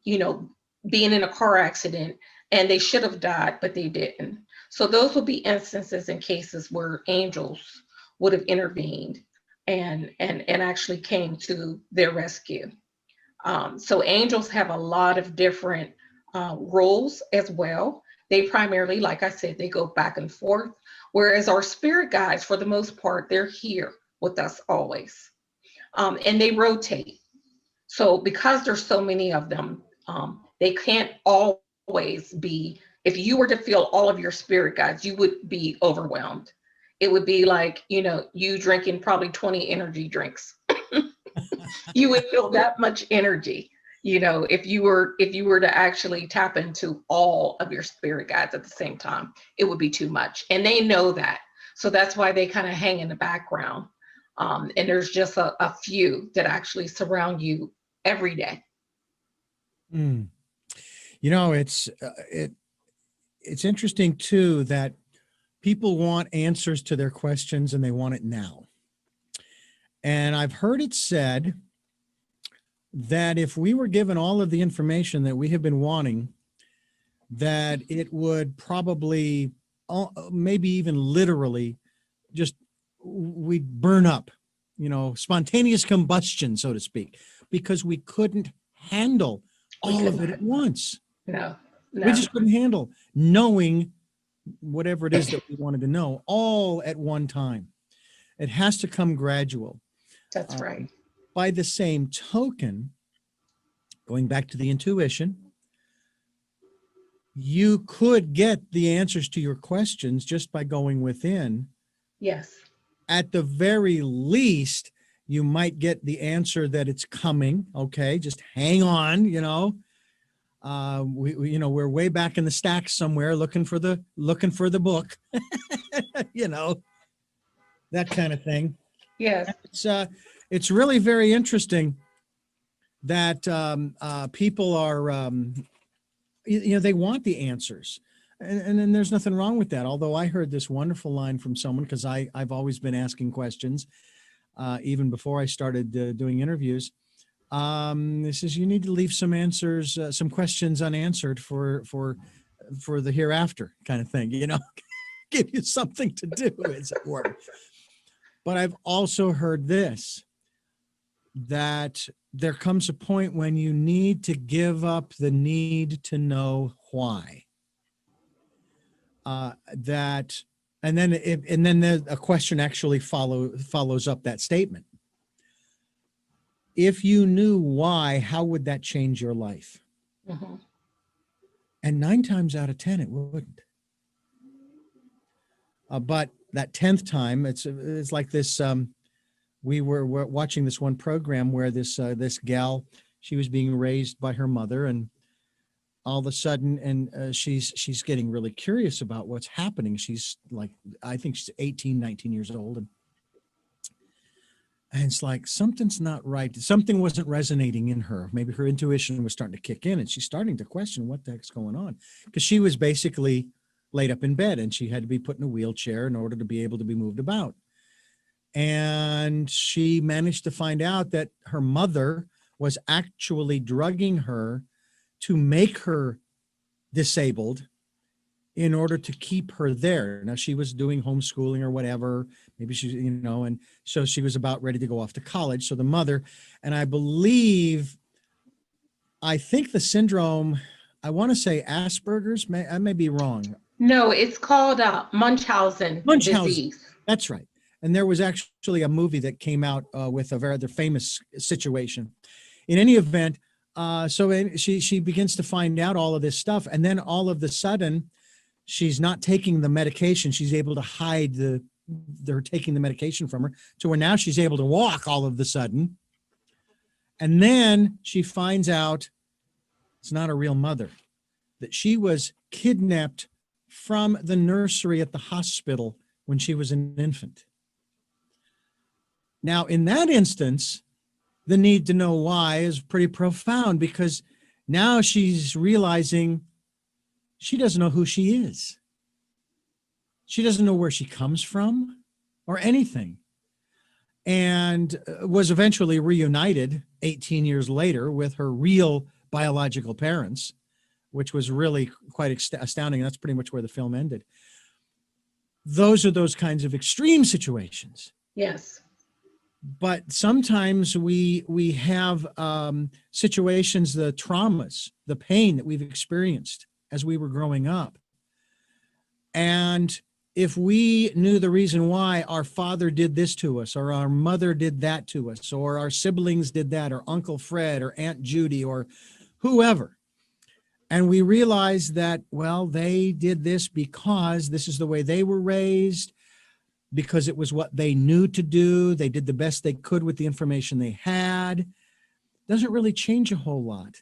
you know, being in a car accident and they should have died, but they didn't. So those will be instances and cases where angels would have intervened and actually came to their rescue. So angels have a lot of different roles as well. They primarily, like I said, they go back and forth, whereas our spirit guides, for the most part, they're here with us always. And they rotate. So because there's so many of them, they can't always be, if you were to feel all of your spirit guides, you would be overwhelmed. It would be like, you know, you drinking probably 20 energy drinks. You would feel that much energy, you know, if you were to actually tap into all of your spirit guides at the same time. It would be too much, and they know that. So that's why they kind of hang in the background. And there's just a few that actually surround you every day. Mm. You know, it's interesting too that people want answers to their questions and they want it now. And I've heard it said that if we were given all of the information that we have been wanting, that it would probably, maybe even literally, just we'd burn up, spontaneous combustion, so to speak, because we couldn't handle We all could of it not. at once. No, We no, just couldn't handle knowing whatever it is that we wanted to know all at one time. It has to come gradual. that's right. Um, by the same token, going back to the intuition, you could get the answers to your questions just by going within. Yes, At the very least, you might get the answer that it's coming. Okay, just hang on. We're way back in the stacks somewhere looking for the book. you know, that kind of thing. yes, It's really very interesting that people are they want the answers, and then there's nothing wrong with that. Although I heard this wonderful line from someone, because I've always been asking questions even before I started doing interviews. This is, you need to leave some answers, some questions unanswered for the hereafter, kind of thing. Give you something to do, as it were. But I've also heard this, that there comes a point when you need to give up the need to know why. That, and then a question actually follows up that statement. If you knew why, how would that change your life? hmm And 9 times out of 10, it wouldn't. But that 10th time, it's like this. We're watching this one program where this gal, she was being raised by her mother, and all of a sudden, and she's getting really curious about what's happening. She's like, I think she's 18, 19 years old, and it's like something's not right. Something wasn't resonating in her. Maybe her intuition was starting to kick in, and she's starting to question what the heck's going on, because she was basically laid up in bed and she had to be put in a wheelchair in order to be able to be moved about. And she managed to find out that her mother was actually drugging her to make her disabled in order to keep her there. Now, she was doing homeschooling or whatever, maybe she's, and so she was about ready to go off to college. So the mother, and I think the syndrome, I want to say Asperger's, I may be wrong. No, it's called Munchausen Munchausen, disease. that's right. And there was actually a movie that came out with a rather famous situation. In any event, she begins to find out all of this stuff, and then all of the sudden, she's not taking the medication. She's able to hide they're taking the medication from her, to where now she's able to walk all of the sudden. And then she finds out it's not a real mother, that she was kidnapped from the nursery at the hospital when she was an infant. Now, in that instance, the need to know why is pretty profound, because now she's realizing she doesn't know who she is. She doesn't know where she comes from or anything. And was eventually reunited 18 years later with her real biological parents, which was really quite astounding. And that's pretty much where the film ended. Those are those kinds of extreme situations. Yes. But sometimes we have situations, the traumas, the pain that we've experienced as we were growing up. And if we knew the reason why our father did this to us, or our mother did that to us, or our siblings did that, or Uncle Fred, or Aunt Judy, or whoever, and we realize that, well, they did this because this is the way they were raised, because it was what they knew to do. They did the best they could with the information they had. Doesn't really change a whole lot.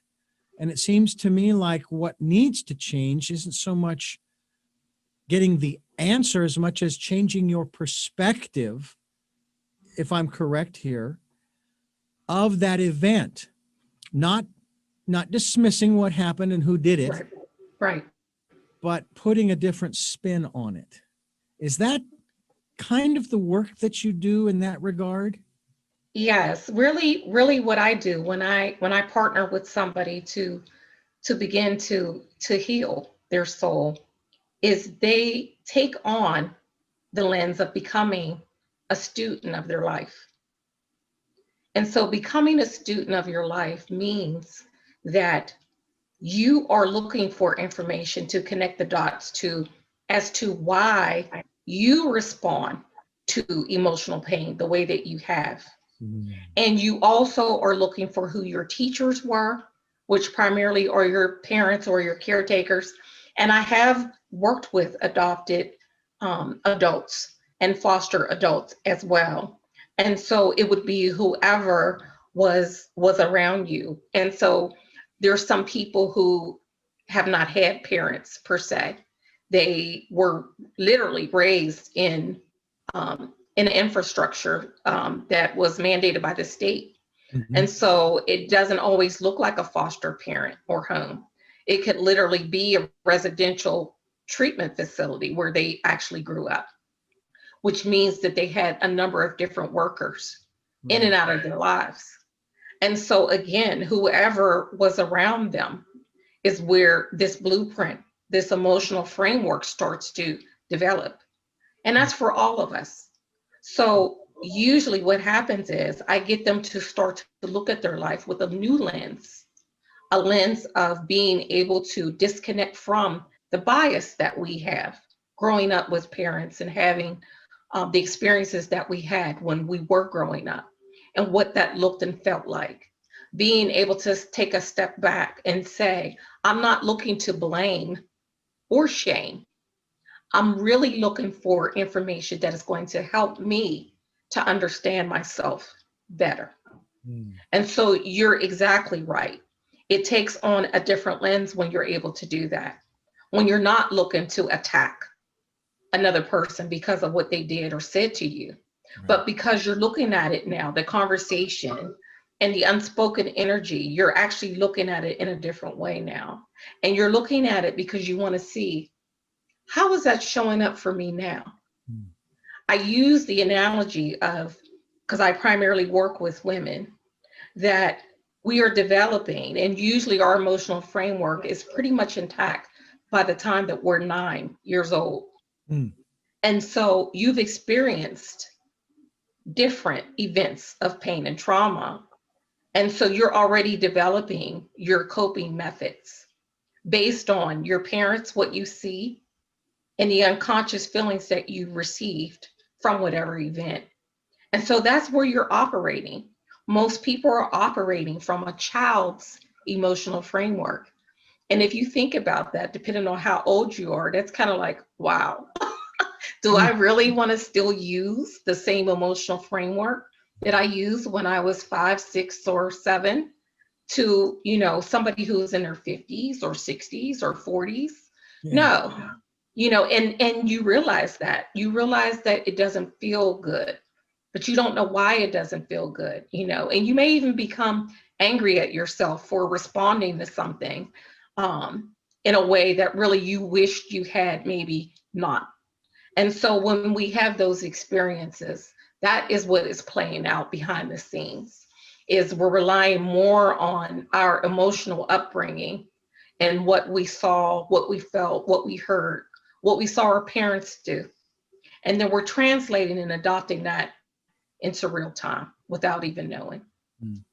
And it seems to me like what needs to change isn't so much getting the answer as much as changing your perspective, if I'm correct here, of that event, not dismissing what happened and who did it, Right. Right. but putting a different spin on it. Is that kind of the work that you do in that regard? Yes, really, really what I do when I partner with somebody to begin to heal their soul is they take on the lens of becoming a student of their life. And so becoming a student of your life means that you are looking for information to connect the dots to as to why you respond to emotional pain the way that you have. Mm. And you also are looking for who your teachers were, which primarily are your parents or your caretakers. And I have worked with adopted adults and foster adults as well. And so it would be whoever was around you. And so there's some people who have not had parents per se. They were literally raised in infrastructure that was mandated by the state. Mhm. And so it doesn't always look like a foster parent or home. It could literally be a residential treatment facility where they actually grew up, which means that they had a number of different workers in and Right. out of their lives. And so, again, whoever was around them is where this blueprint, this emotional framework starts to develop. And that's for all of us. So usually what happens is I get them to start to look at their life with a new lens, a lens of being able to disconnect from the bias that we have growing up with parents and having the experiences that we had when we were growing up and what that looked and felt like. Being able to take a step back and say, I'm not looking to blame or shame. I'm really looking for information that is going to help me to understand myself better. Mm. And so you're exactly right. It takes on a different lens when you're able to do that. When you're not looking to attack another person because of what they did or said to you, Right. but because you're looking at it now, the conversation and the unspoken energy, you're actually looking at it in a different way now. And you're looking at it because you want to see, how is that showing up for me now? Mm. I use the analogy of, because I primarily work with women, that we are developing, and usually our emotional framework is pretty much intact by the time that we're 9 years old. Mm. And so you've experienced different events of pain and trauma. And so you're already developing your coping methods based on your parents, what you see, and the unconscious feelings that you received from whatever event. And so that's where you're operating. Most people are operating from a child's emotional framework. And if you think about that, depending on how old you are, that's kind of like, wow, do I Mm. really want to still use the same emotional framework that I used when I was 5, 6, or 7 to, somebody who's in their 50s or 60s or 40s? Yeah. No. And you realize that it doesn't feel good, but you don't know why it doesn't feel good, and you may even become angry at yourself for responding to something um, in a way that really you wished you had maybe not. And so when we have those experiences, that is what is playing out behind the scenes, is we're relying more on our emotional upbringing and what we saw, what we felt, what we heard, what we saw our parents do. And then we're translating and adopting that into real time without even knowing. Mm.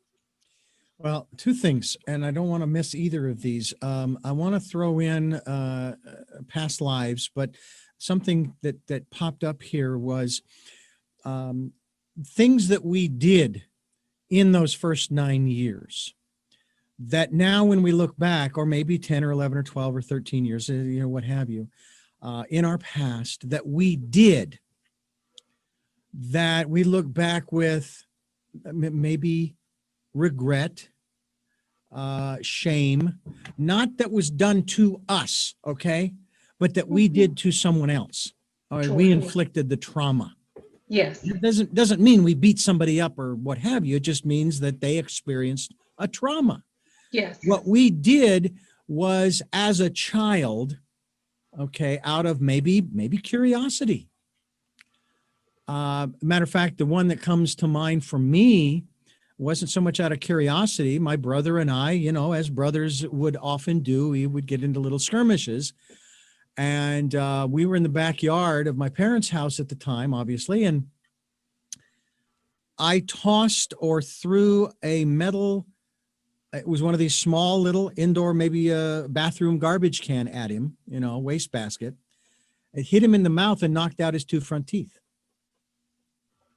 Well, two things, and I don't want to miss either of these. I want to throw in past lives, but something that popped up here was um, things that we did in those first 9 years. That now, when we look back, or maybe 10 or 11 or 12 or 13 years, what have you, in our past, that we did, that we look back with maybe regret, shame, not that was done to us, okay, but that we did to someone else. All right, we Sure. inflicted the trauma. Yes. It doesn't mean we beat somebody up or what have you. It just means that they experienced a trauma. Yes. What we did was, as a child, okay, out of maybe curiosity. Matter of fact, the one that comes to mind for me wasn't so much out of curiosity. My brother and I, as brothers would often do, we would get into little skirmishes. And we were in the backyard of my parents' house at the time, obviously. And I tossed or threw a metal, it was one of these small little indoor, maybe a bathroom garbage can at him, wastebasket. It hit him in the mouth and knocked out his two front teeth.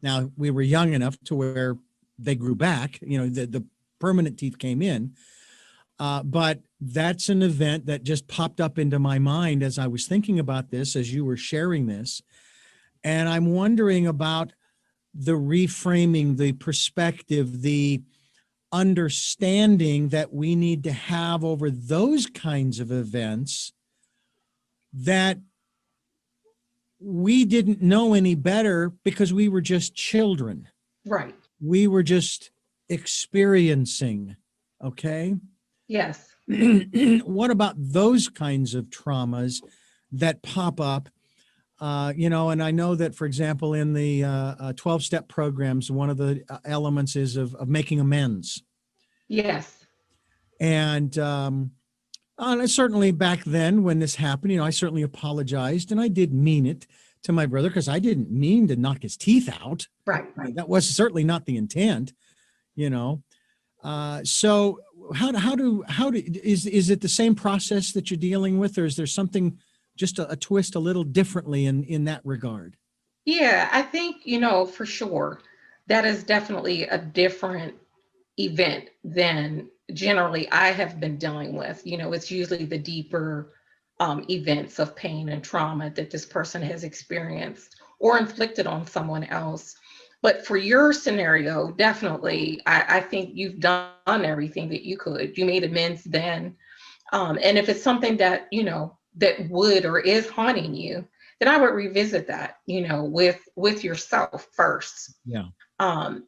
Now, we were young enough to where they grew back, the permanent teeth came in. But that's an event that just popped up into my mind as I was thinking about this, as you were sharing this. And I'm wondering about the reframing, the perspective, the understanding that we need to have over those kinds of events, that we didn't know any better because we were just children. Right. We were just experiencing. Okay. Yes. What about those kinds of traumas that pop up? And I know that, for example, in the 12-step programs, one of the elements is of making amends. Yes. And certainly back then when this happened, I certainly apologized, and I did mean it to my brother, because I didn't mean to knock his teeth out. Right. That was certainly not the intent, So how do is it the same process that you're dealing with, or is there something, just a twist a little differently in that regard? Yeah, I think, for sure, that is definitely a different event than generally I have been dealing with. It's usually the deeper events of pain and trauma that this person has experienced or inflicted on someone else. But for your scenario, definitely, I think you've done everything that you could. You made amends then. And if it's something that, that would or is haunting you, then I would revisit that, with yourself first. Yeah.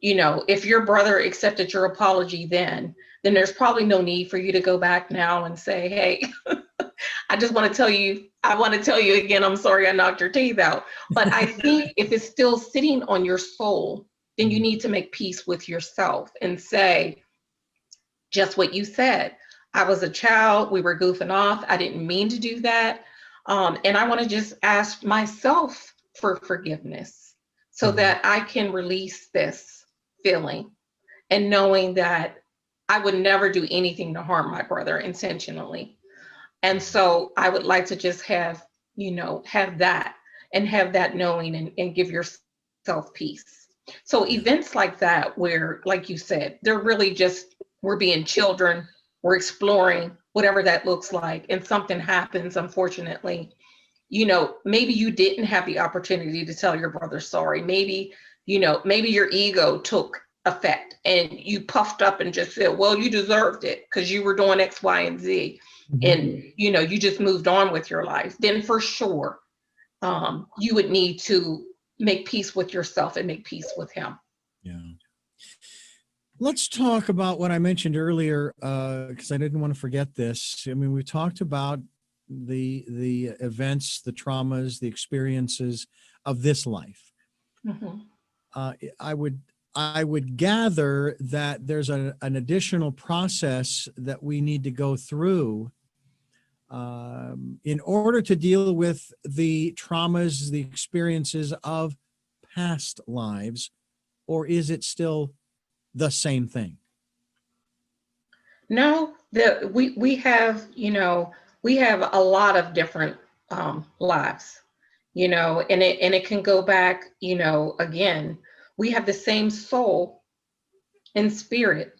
If your brother accepted your apology then there's probably no need for you to go back now and say, hey, I want to tell you again, I'm sorry I knocked your teeth out. But I think if it's still sitting on your soul, then you need to make peace with yourself and say just what you said. I was a child, we were goofing off, I didn't mean to do that. And I want to just ask myself for forgiveness so that I can release this feeling, and knowing that I would never do anything to harm my brother intentionally. And so I would like to just have that, and have that knowing, and give yourself peace. So events like that, where, like you said, they're really just, we're being children, we're exploring whatever that looks like, and something happens, unfortunately. Maybe you didn't have the opportunity to tell your brother sorry. Maybe your ego took effect and you puffed up and just said, well, you deserved it because you were doing X, Y, and Z. Mm-hmm. And, you just moved on with your life. Then for sure, you would need to make peace with yourself and make peace with him. Yeah. Let's talk about what I mentioned earlier, because I didn't want to forget this. I mean, we talked about the events, the traumas, the experiences of this life. Mm-hmm. I would gather that there's an additional process that we need to go through in order to deal with the traumas, the experiences of past lives, or is it still the same thing? No, we have, we have a lot of different lives, and it can go back, again, we have the same soul and spirit,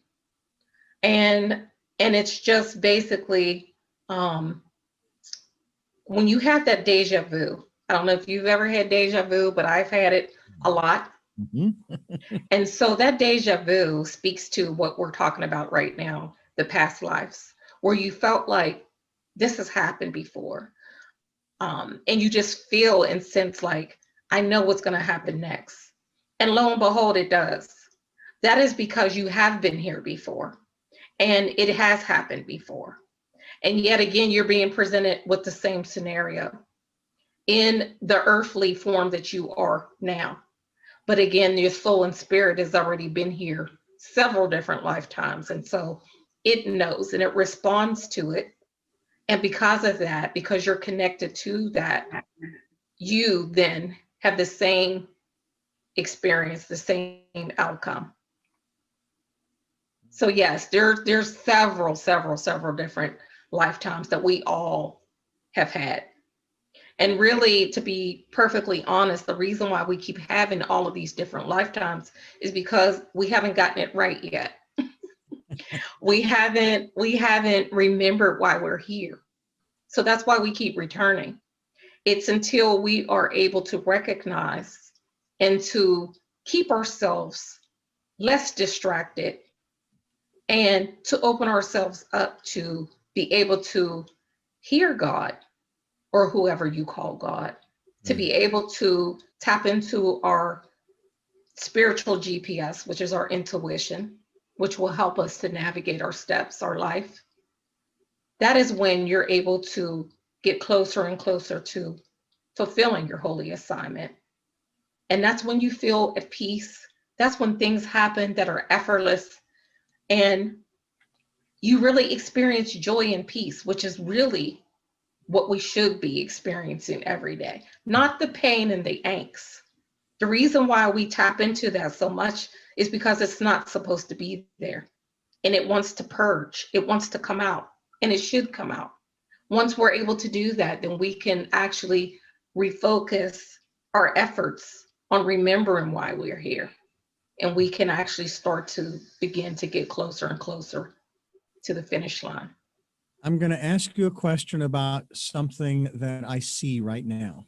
and it's just basically, when you have that deja vu. I don't know if you've ever had deja vu, but I've had it a lot. Mm-hmm. And so that deja vu speaks to what we're talking about right now, the past lives, where you felt like this has happened before. And you just feel and sense like, I know what's going to happen next. And lo and behold, it does. That is because you have been here before and it has happened before. And yet again, you're being presented with the same scenario in the earthly form that you are now. But again, your soul and spirit has already been here several different lifetimes. And so it knows and it responds to it. And because of that, because you're connected to that, you then have the same experience, the same outcome. So yes, there's several different lifetimes that we all have had. And really, to be perfectly honest, the reason why we keep having all of these different lifetimes is because we haven't gotten it right yet. We haven't remembered why we're here. So that's why we keep returning. It's until we are able to recognize and to keep ourselves less distracted and to open ourselves up to be able to hear God or whoever you call God, to be able to tap into our spiritual GPS, which is our intuition, which will help us to navigate our steps, our life. That is when you're able to get closer and closer to fulfilling your holy assignment. And that's when you feel at peace. That's when things happen that are effortless and you really experience joy and peace, which is really what we should be experiencing every day, not the pain and the angst. The reason why we tap into that so much is because it's not supposed to be there and it wants to purge, it wants to come out, and it should come out. Once we're able to do that, then we can actually refocus our efforts on remembering why we're here. And we can actually start to begin to get closer and closer to the finish line. I'm going to ask you a question about something that I see right now.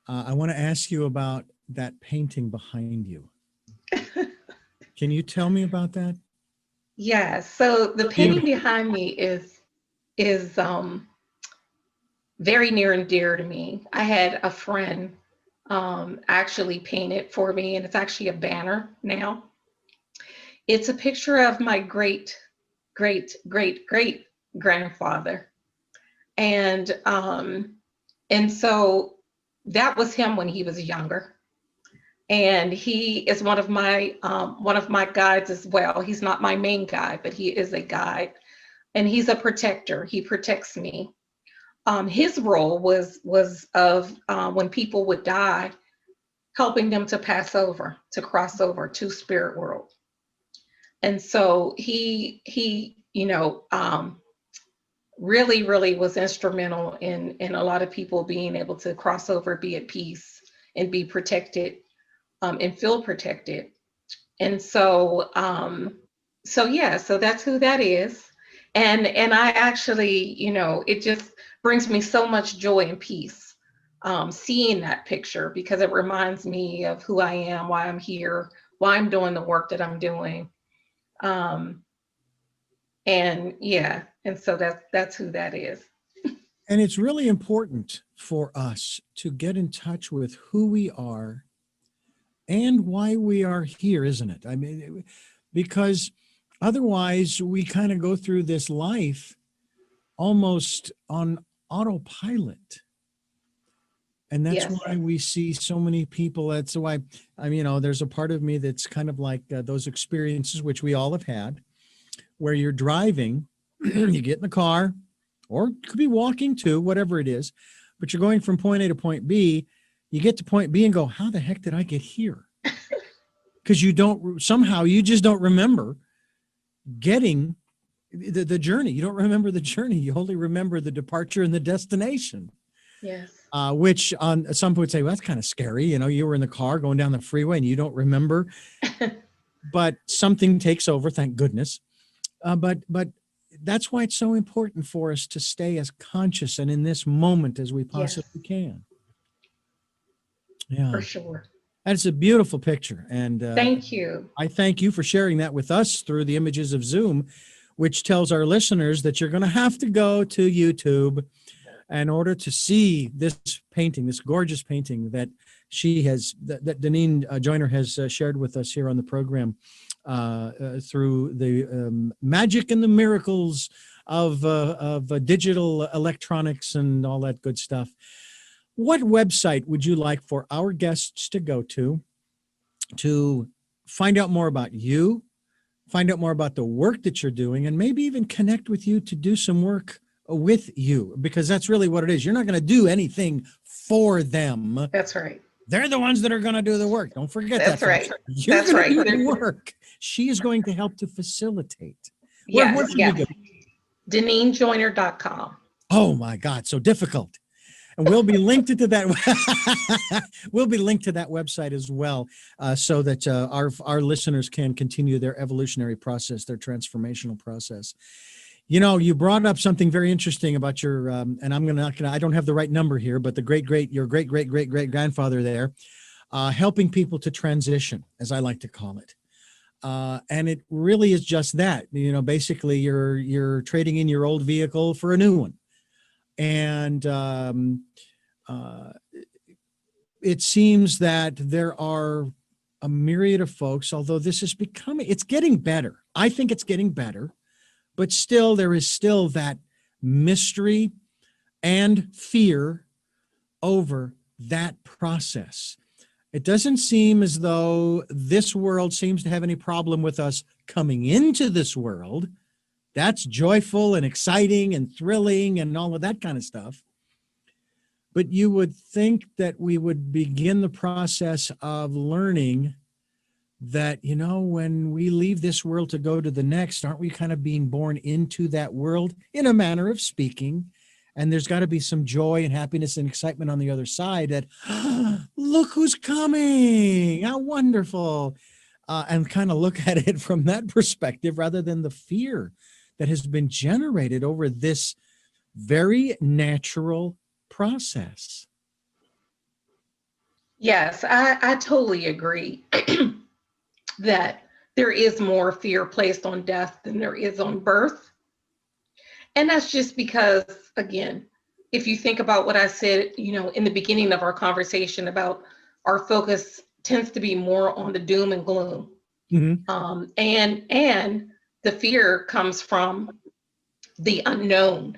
I want to ask you about that painting behind you. Can you tell me about that? Yeah, so the painting Beautiful. behind me is very near and dear to me. I had a friend actually paint it for me, and it's actually a banner now. It's a picture of my great grandfather, and so that was him when he was younger, and he is one of my guides as well. He's not my main guide, but he is a guide, and he's a protector. He protects me. His role was of when people would die, helping them to pass over, to cross over to spirit world. And so he really was instrumental in a lot of people being able to cross over, be at peace, and be protected, and feel protected. And so that's who that is. And I actually, it just brings me so much joy and peace, seeing that picture, because it reminds me of who I am, why I'm here, why I'm doing the work that I'm doing. Um, and so that's who that is. And it's really important for us to get in touch with who we are and why we are here, isn't it? I mean, because otherwise we kind of go through this life almost on autopilot. And that's Yes. why we see so many people. That's why, there's a part of me that's kind of like those experiences, which we all have had, where you're driving, you get in the car, or it could be walking too, whatever it is, but you're going from point A to point B. You get to point B and go, how the heck did I get here? Because somehow you just don't remember getting the journey. You don't remember the journey. You only remember the departure and the destination. Yes. Which on some would say, well, that's kind of scary. You were in the car going down the freeway and you don't remember, but something takes over, thank goodness. But that's why it's so important for us to stay as conscious and in this moment as we possibly can. Yeah. For sure. That's a beautiful picture. And Thank you. I thank you for sharing that with us through the images of Zoom, which tells our listeners that you're going to have to go to YouTube in order to see this painting, this gorgeous painting that that Deneen Joyner has shared with us here on the program through the magic and the miracles of digital electronics and all that good stuff. What website would you like for our guests to go to find out more about you, find out more about the work that you're doing, and maybe even connect with you to do some work with you? Because that's really what it is. You're not going to do anything for them. That's right. They're the ones that are going to do the work. Don't forget That's that. right. You're That's going to right. do the work. She is going to help to facilitate. Where Yes, should we yes. go? DeneenJoyner.com. Oh my God, so difficult. And we'll be linked to that. We'll be linked to that website as well, so that our listeners can continue their evolutionary process, their transformational process. You know, you brought up something very interesting about your, and I don't have the right number here, but your great grandfather there, helping people to transition, as I like to call it. And it really is just that. You know, basically you're trading in your old vehicle for a new one. And it seems that there are a myriad of folks, although it's getting better. I think it's getting better, but still there is still that mystery and fear over that process. It doesn't seem as though this world seems to have any problem with us coming into this world. That's joyful and exciting and thrilling and all of that kind of stuff. But you would think that we would begin the process of learning that, you know, when we leave this world to go to the next, aren't we kind of being born into that world in a manner of speaking? And there's got to be some joy and happiness and excitement on the other side that, look who's coming, how wonderful. And kind of look at it from that perspective rather than the fear that has been generated over this very natural process. Yes, I totally agree that there is more fear placed on death than there is on birth. And that's just because, again, if you think about what I said, you know, in the beginning of our conversation about our focus tends to be more on the doom and gloom. Mm-hmm. And the fear comes from the unknown.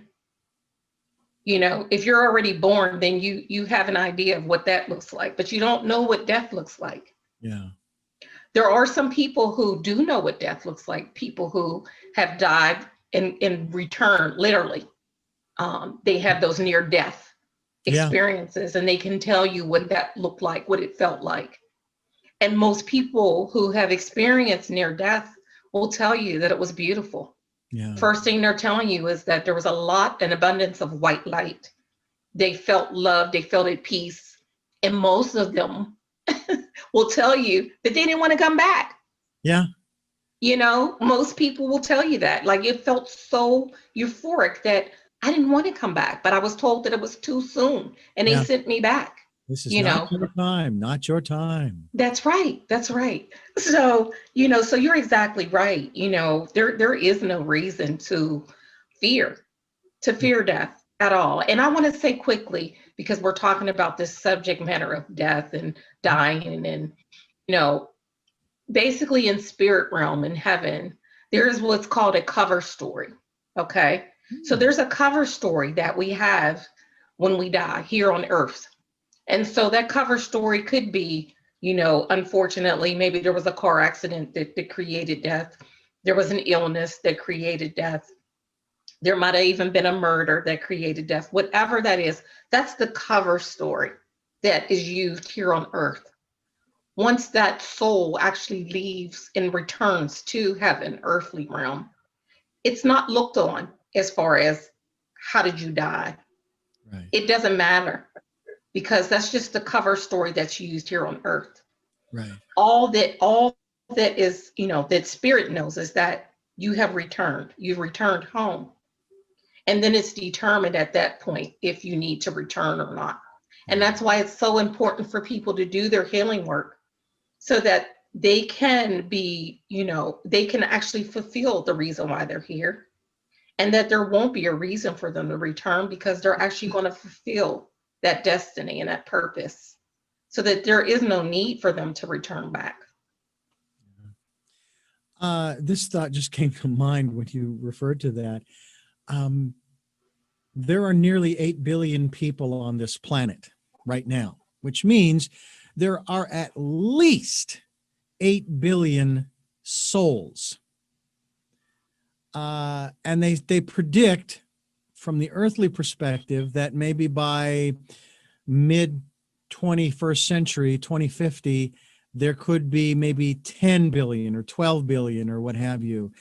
You know, if you're already born, then you have an idea of what that looks like, but you don't know what death looks like. Yeah. There are some people who do know what death looks like, people who have died in return, literally. They have those near death experiences, and they can tell you what that looked like, what it felt like. And most people who have experienced near death will tell you that it was beautiful. Yeah. First thing they're telling you is that there was an abundance of white light. They felt love, they felt at peace. And most of them will tell you that they didn't want to come back. Yeah. You know, most people will tell you that. Like, it felt so euphoric that I didn't want to come back, but I was told that it was too soon and they sent me back. This is not your time, not your time. That's right. That's right. So, you know, so you're exactly right. You know, there is no reason to fear death at all. And I want to say quickly, because we're talking about this subject matter of death and dying, and, you know, basically in spirit realm in heaven, there is what's called a cover story. Okay. So there's a cover story that we have when we die here on earth. And so that cover story could be, you know, unfortunately, maybe there was a car accident that created death. There was an illness that created death. There might have even been a murder that created death. Whatever that is, that's the cover story that is used here on earth. Once that soul actually leaves and returns to heaven, earthly realm, it's not looked on as far as how did you die. Right. It doesn't matter, because that's just the cover story that's used here on earth. Right. All that is, you know, that spirit knows is that you have returned. You've returned home. And then it's determined at that point if you need to return or not. And that's why it's so important for people to do their healing work, so that they can be, you know, they can actually fulfill the reason why they're here. and that there won't be a reason for them to return because they're actually going to fulfill that destiny and that purpose, so that there is no need for them to return back. This thought just came to mind when you referred to that. Um, there are nearly 8 billion people on this planet right now, which means there are at least 8 billion souls. And they predict from the earthly perspective that maybe by mid 21st century, 2050, there could be maybe 10 billion or 12 billion or what have you.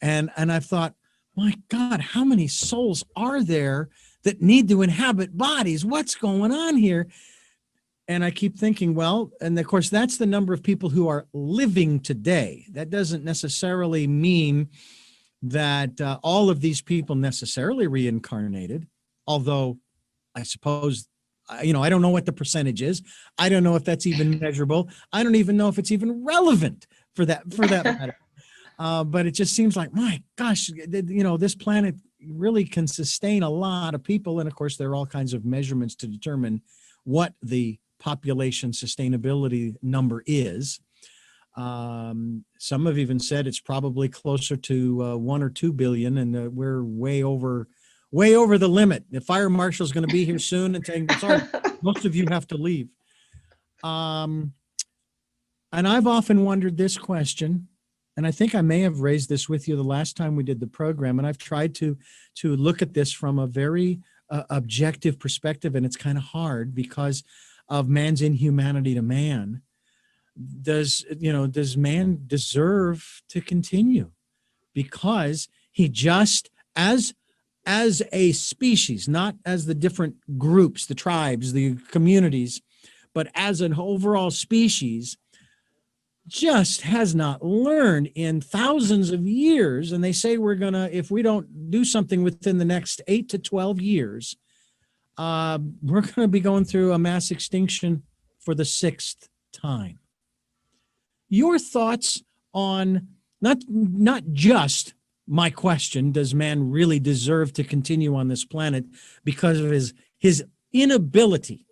And I've thought, my God, how many souls are there that need to inhabit bodies? What's going on here? And I keep thinking, well, and of course, that's the number of people who are living today. That doesn't necessarily mean that all of these people necessarily reincarnated, although I suppose, I don't know what the percentage is. I don't know if that's even measurable. I don't even know if it's even relevant for that matter. But it just seems like, my gosh, this planet really can sustain a lot of people. And of course, there are all kinds of measurements to determine what the population sustainability number is. Some have even said it's probably closer to 1 or 2 billion, and we're way over the limit. The fire marshal is going to be here soon and saying, sorry, most of you have to leave. And I've often wondered this question, and I think I may have raised this with you the last time we did the program, and I've tried to look at this from a very objective perspective, and it's kind of hard because of man's inhumanity to man. Does man deserve to continue? Because he just, as a species, not as the different groups, the tribes, the communities, but as an overall species, just has not learned in thousands of years. And they say if we don't do something within the next 8 to 12 years, we're going to be going through a mass extinction for the 6th time. Your thoughts on not just my question, does man really deserve to continue on this planet because of his inability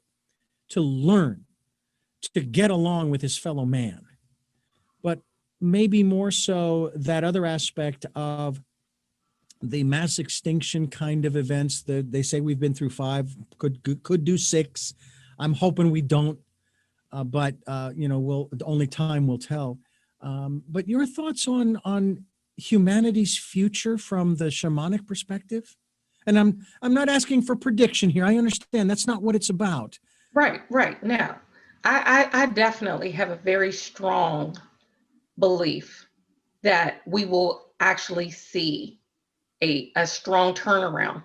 to learn, to get along with his fellow man, but maybe more so that other aspect of the mass extinction kind of events that they say we've been through 5, could do 6. I'm hoping we don't, but only time will tell. But your thoughts on humanity's future from the shamanic perspective? And I'm not asking for prediction here. I understand that's not what it's about. Right. Now, I definitely have a very strong belief that we will actually see a strong turnaround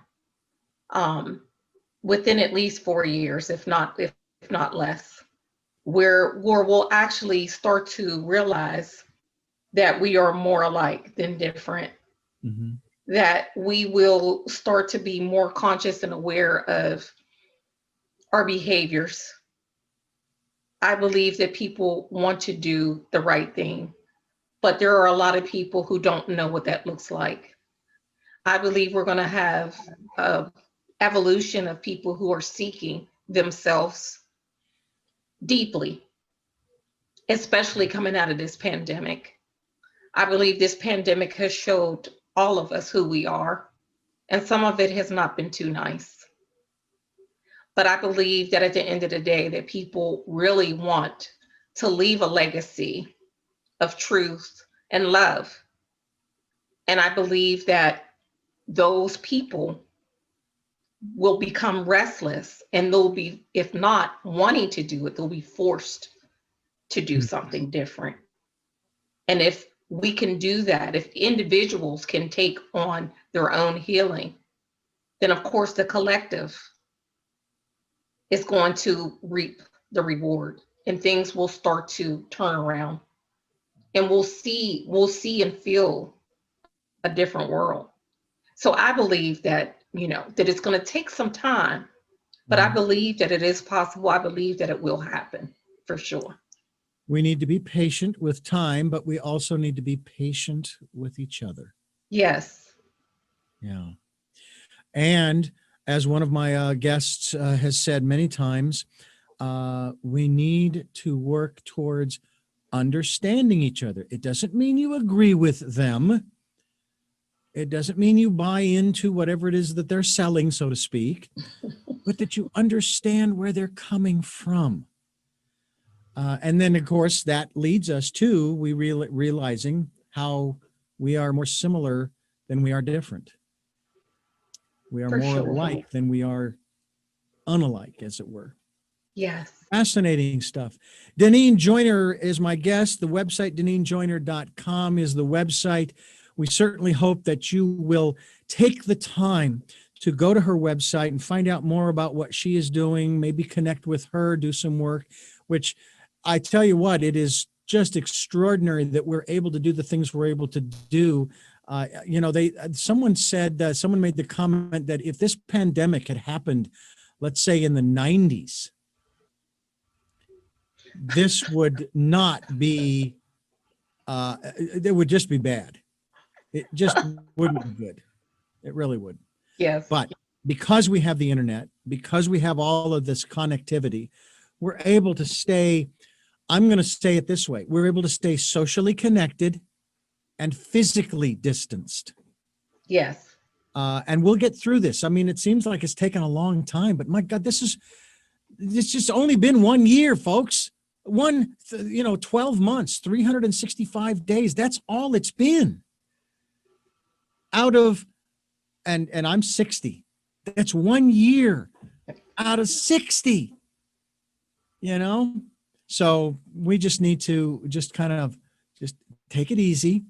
within at least 4 years, if not less, where we'll actually start to realize that we are more alike than different. Mm-hmm. That we will start to be more conscious and aware of our behaviors. I believe that people want to do the right thing, but there are a lot of people who don't know what that looks like. I believe we're going to have an evolution of people who are seeking themselves deeply, especially coming out of this pandemic. I believe this pandemic has showed all of us who we are, and some of it has not been too nice. But I believe that at the end of the day, that people really want to leave a legacy of truth and love. And I believe that those people will become restless, and they'll be, if not wanting to do it, they'll be forced to do something different. And if we can do that, if individuals can take on their own healing, then of course the collective is going to reap the reward, and things will start to turn around, and we'll see and feel a different world. So I believe that, that it's going to take some time, but I believe that it is possible. I believe that it will happen for sure. We need to be patient with time, but we also need to be patient with each other. Yes. Yeah. And as one of my guests has said many times, we need to work towards understanding each other. It doesn't mean you agree with them. It doesn't mean you buy into whatever it is that they're selling, so to speak, but that you understand where they're coming from. And then, of course, that leads us to realizing how we are more similar than we are different. We are For more sure. alike than we are unalike, as it were. Yes. Fascinating stuff. Deneen Joyner is my guest. The website, deneenjoyner.com, is the website. We certainly hope that you will take the time to go to her website and find out more about what she is doing, maybe connect with her, do some work, which I tell you what, it is just extraordinary that we're able to do the things we're able to do. Someone said, someone made the comment that if this pandemic had happened, let's say in the 90s, this would not be, it would just be bad. It just wouldn't be good. It really would. Yes. But because we have the internet, because we have all of this connectivity, we're able to stay, I'm going to say it this way, we're able to stay socially connected and physically distanced. Yes. And we'll get through this. I mean, it seems like it's taken a long time, but my God, it's just only been 1 year, folks. 12 months, 365 days. That's all it's been. Out of, and I'm 60. That's 1 year out of 60, you know? So we just need to just kind of just take it easy,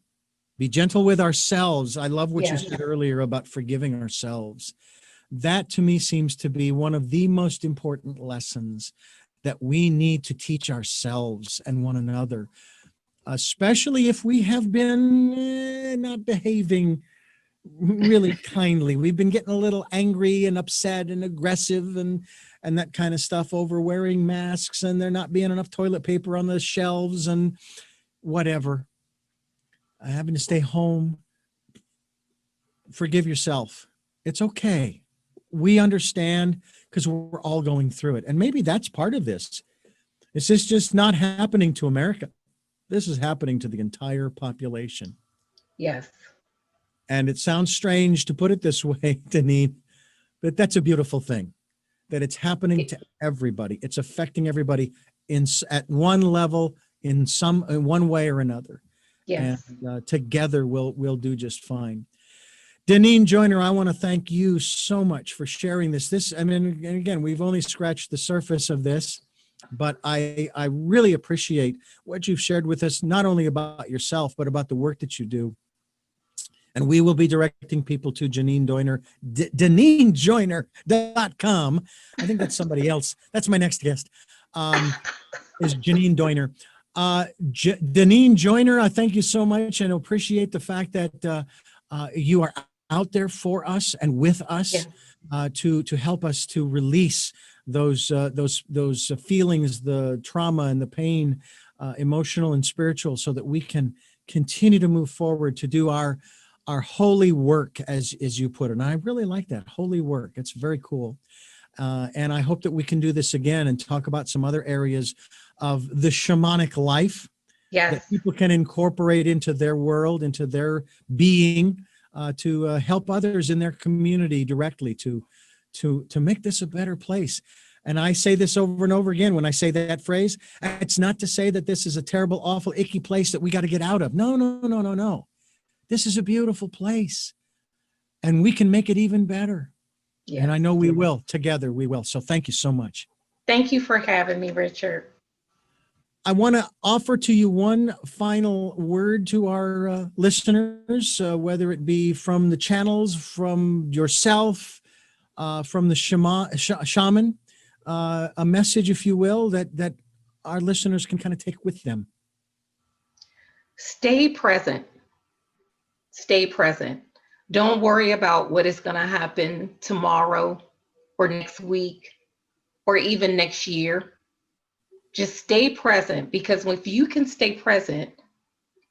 be gentle with ourselves. I love what you Yes. said earlier about forgiving ourselves. That to me seems to be one of the most important lessons that we need to teach ourselves and one another, especially if we have been not behaving really kindly. We've been getting a little angry and upset and aggressive and that kind of stuff over wearing masks and there not being enough toilet paper on the shelves and whatever. Having to stay home. Forgive yourself. It's okay. We understand because we're all going through it. And maybe that's part of this. It's just not happening to America. This is happening to the entire population. Yes. And it sounds strange to put it this way, Deneen, but that's a beautiful thing, that it's happening to everybody. It's affecting everybody at one level, in one way or another. Yes. And together we'll do just fine. Deneen Joyner, I want to thank you so much for sharing this. I mean, and again, we've only scratched the surface of this, but I really appreciate what you've shared with us, not only about yourself, but about the work that you do. And we will be directing people to Deneen Joyner, DeneenJoyner.com. I think that's somebody else. That's my next guest, is Deneen Joyner. Deneen Joyner, I thank you so much and appreciate the fact that you are out there for us and with us, to help us to release those feelings, the trauma and the pain, emotional and spiritual, so that we can continue to move forward to do our holy work, as you put it. And I really like that, holy work. It's very cool. And I hope that we can do this again and talk about some other areas of the shamanic life that people can incorporate into their world, into their being, to help others in their community directly to make this a better place. And I say this over and over again when I say that phrase. It's not to say that this is a terrible, awful, icky place that we got to get out of. No. This is a beautiful place, and we can make it even better. And I know we will. Together we will. So thank you so much. Thank you for having me, Richard. I want to offer to you one final word to our listeners, whether it be from the channels, from yourself, from the shaman, a message, if you will, that our listeners can kind of take with them. Stay present. Stay present. Don't worry about what is going to happen tomorrow or next week or even next year. Just stay present, because if you can stay present,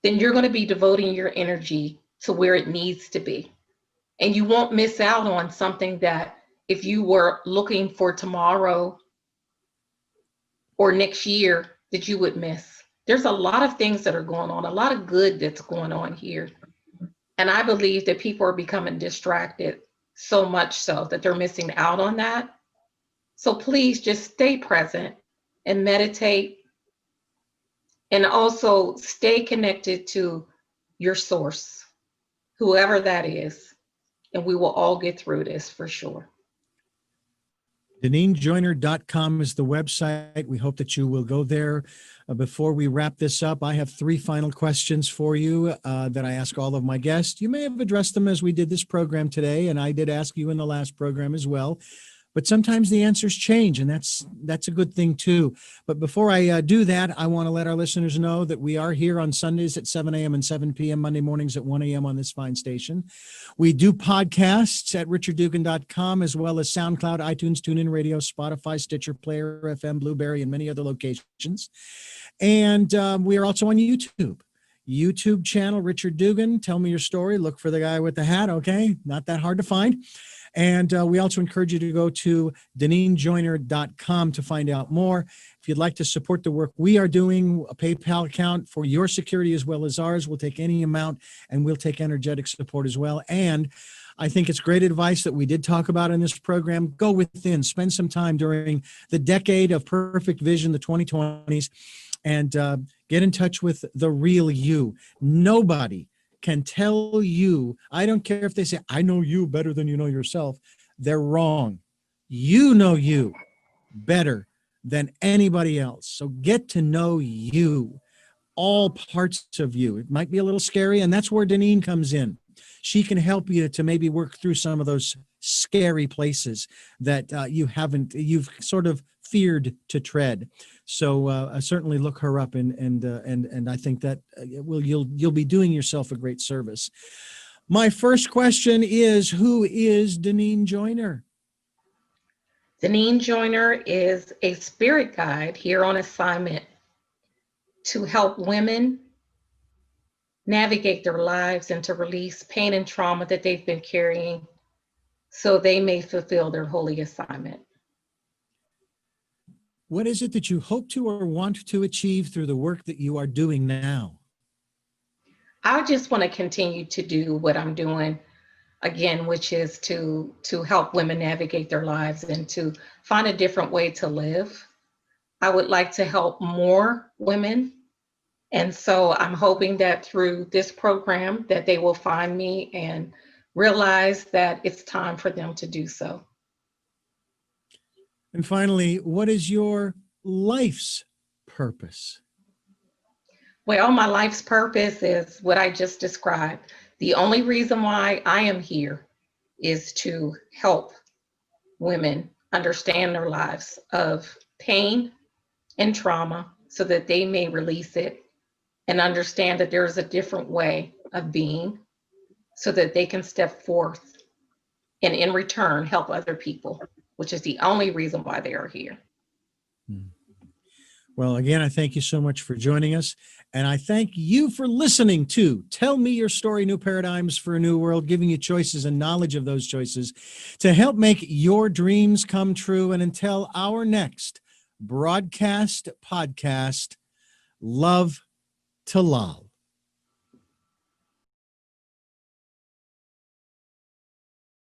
then you're going to be devoting your energy to where it needs to be. And you won't miss out on something that if you were looking for tomorrow or next year that you would miss. There's a lot of things that are going on, a lot of good that's going on here. And I believe that people are becoming distracted so much so that they're missing out on that. So please just stay present and meditate, and also stay connected to your source, whoever that is. And we will all get through this for sure. DeneenJoyner.com is the website. We hope that you will go there. Before we wrap this up, I have 3 final questions for you that I ask all of my guests. You may have addressed them as we did this program today, and I did ask you in the last program as well. But sometimes the answers change, and that's a good thing too. But before I do that, I want to let our listeners know that we are here on Sundays at 7 a.m. and 7 p.m., Monday mornings at 1 a.m. on this fine station. We do podcasts at richarddugan.com, as well as SoundCloud, iTunes, TuneIn Radio, Spotify, Stitcher, Player FM, Blueberry, and many other locations. And we are also on YouTube channel, Richard Dugan. Tell me your story. Look for the guy with the hat, okay? Not that hard to find. And we also encourage you to go to DeneenJoyner.com to find out more. If you'd like to support the work we are doing, a PayPal account for your security as well as ours. We'll take any amount, and we'll take energetic support as well. And I think it's great advice that we did talk about in this program. Go within, spend some time during the decade of perfect vision, the 2020s, and get in touch with the real you. Nobody can tell you, I don't care if they say, I know you better than you know yourself. They're wrong. You know you better than anybody else. So get to know you, all parts of you. It might be a little scary, and that's where Deneen comes in. She can help you to maybe work through some of those scary places that you've sort of feared to tread. So certainly look her up, and I think that you'll be doing yourself a great service. My first question is, who is Deneen Joyner? Deneen Joyner is a spirit guide here on assignment to help women navigate their lives and to release pain and trauma that they've been carrying so they may fulfill their holy assignment. What is it that you hope to or want to achieve through the work that you are doing now? I just want to continue to do what I'm doing again, which is to help women navigate their lives and to find a different way to live. I would like to help more women. And so I'm hoping that through this program that they will find me and realize that it's time for them to do so. And finally, what is your life's purpose? Well, my life's purpose is what I just described. The only reason why I am here is to help women understand their lives of pain and trauma so that they may release it and understand that there is a different way of being so that they can step forth and in return help other people, which is the only reason why they are here. Well, again, I thank you so much for joining us. And I thank you for listening to Tell Me Your Story, New Paradigms for a New World, giving you choices and knowledge of those choices to help make your dreams come true. And until our next broadcast podcast, love to love.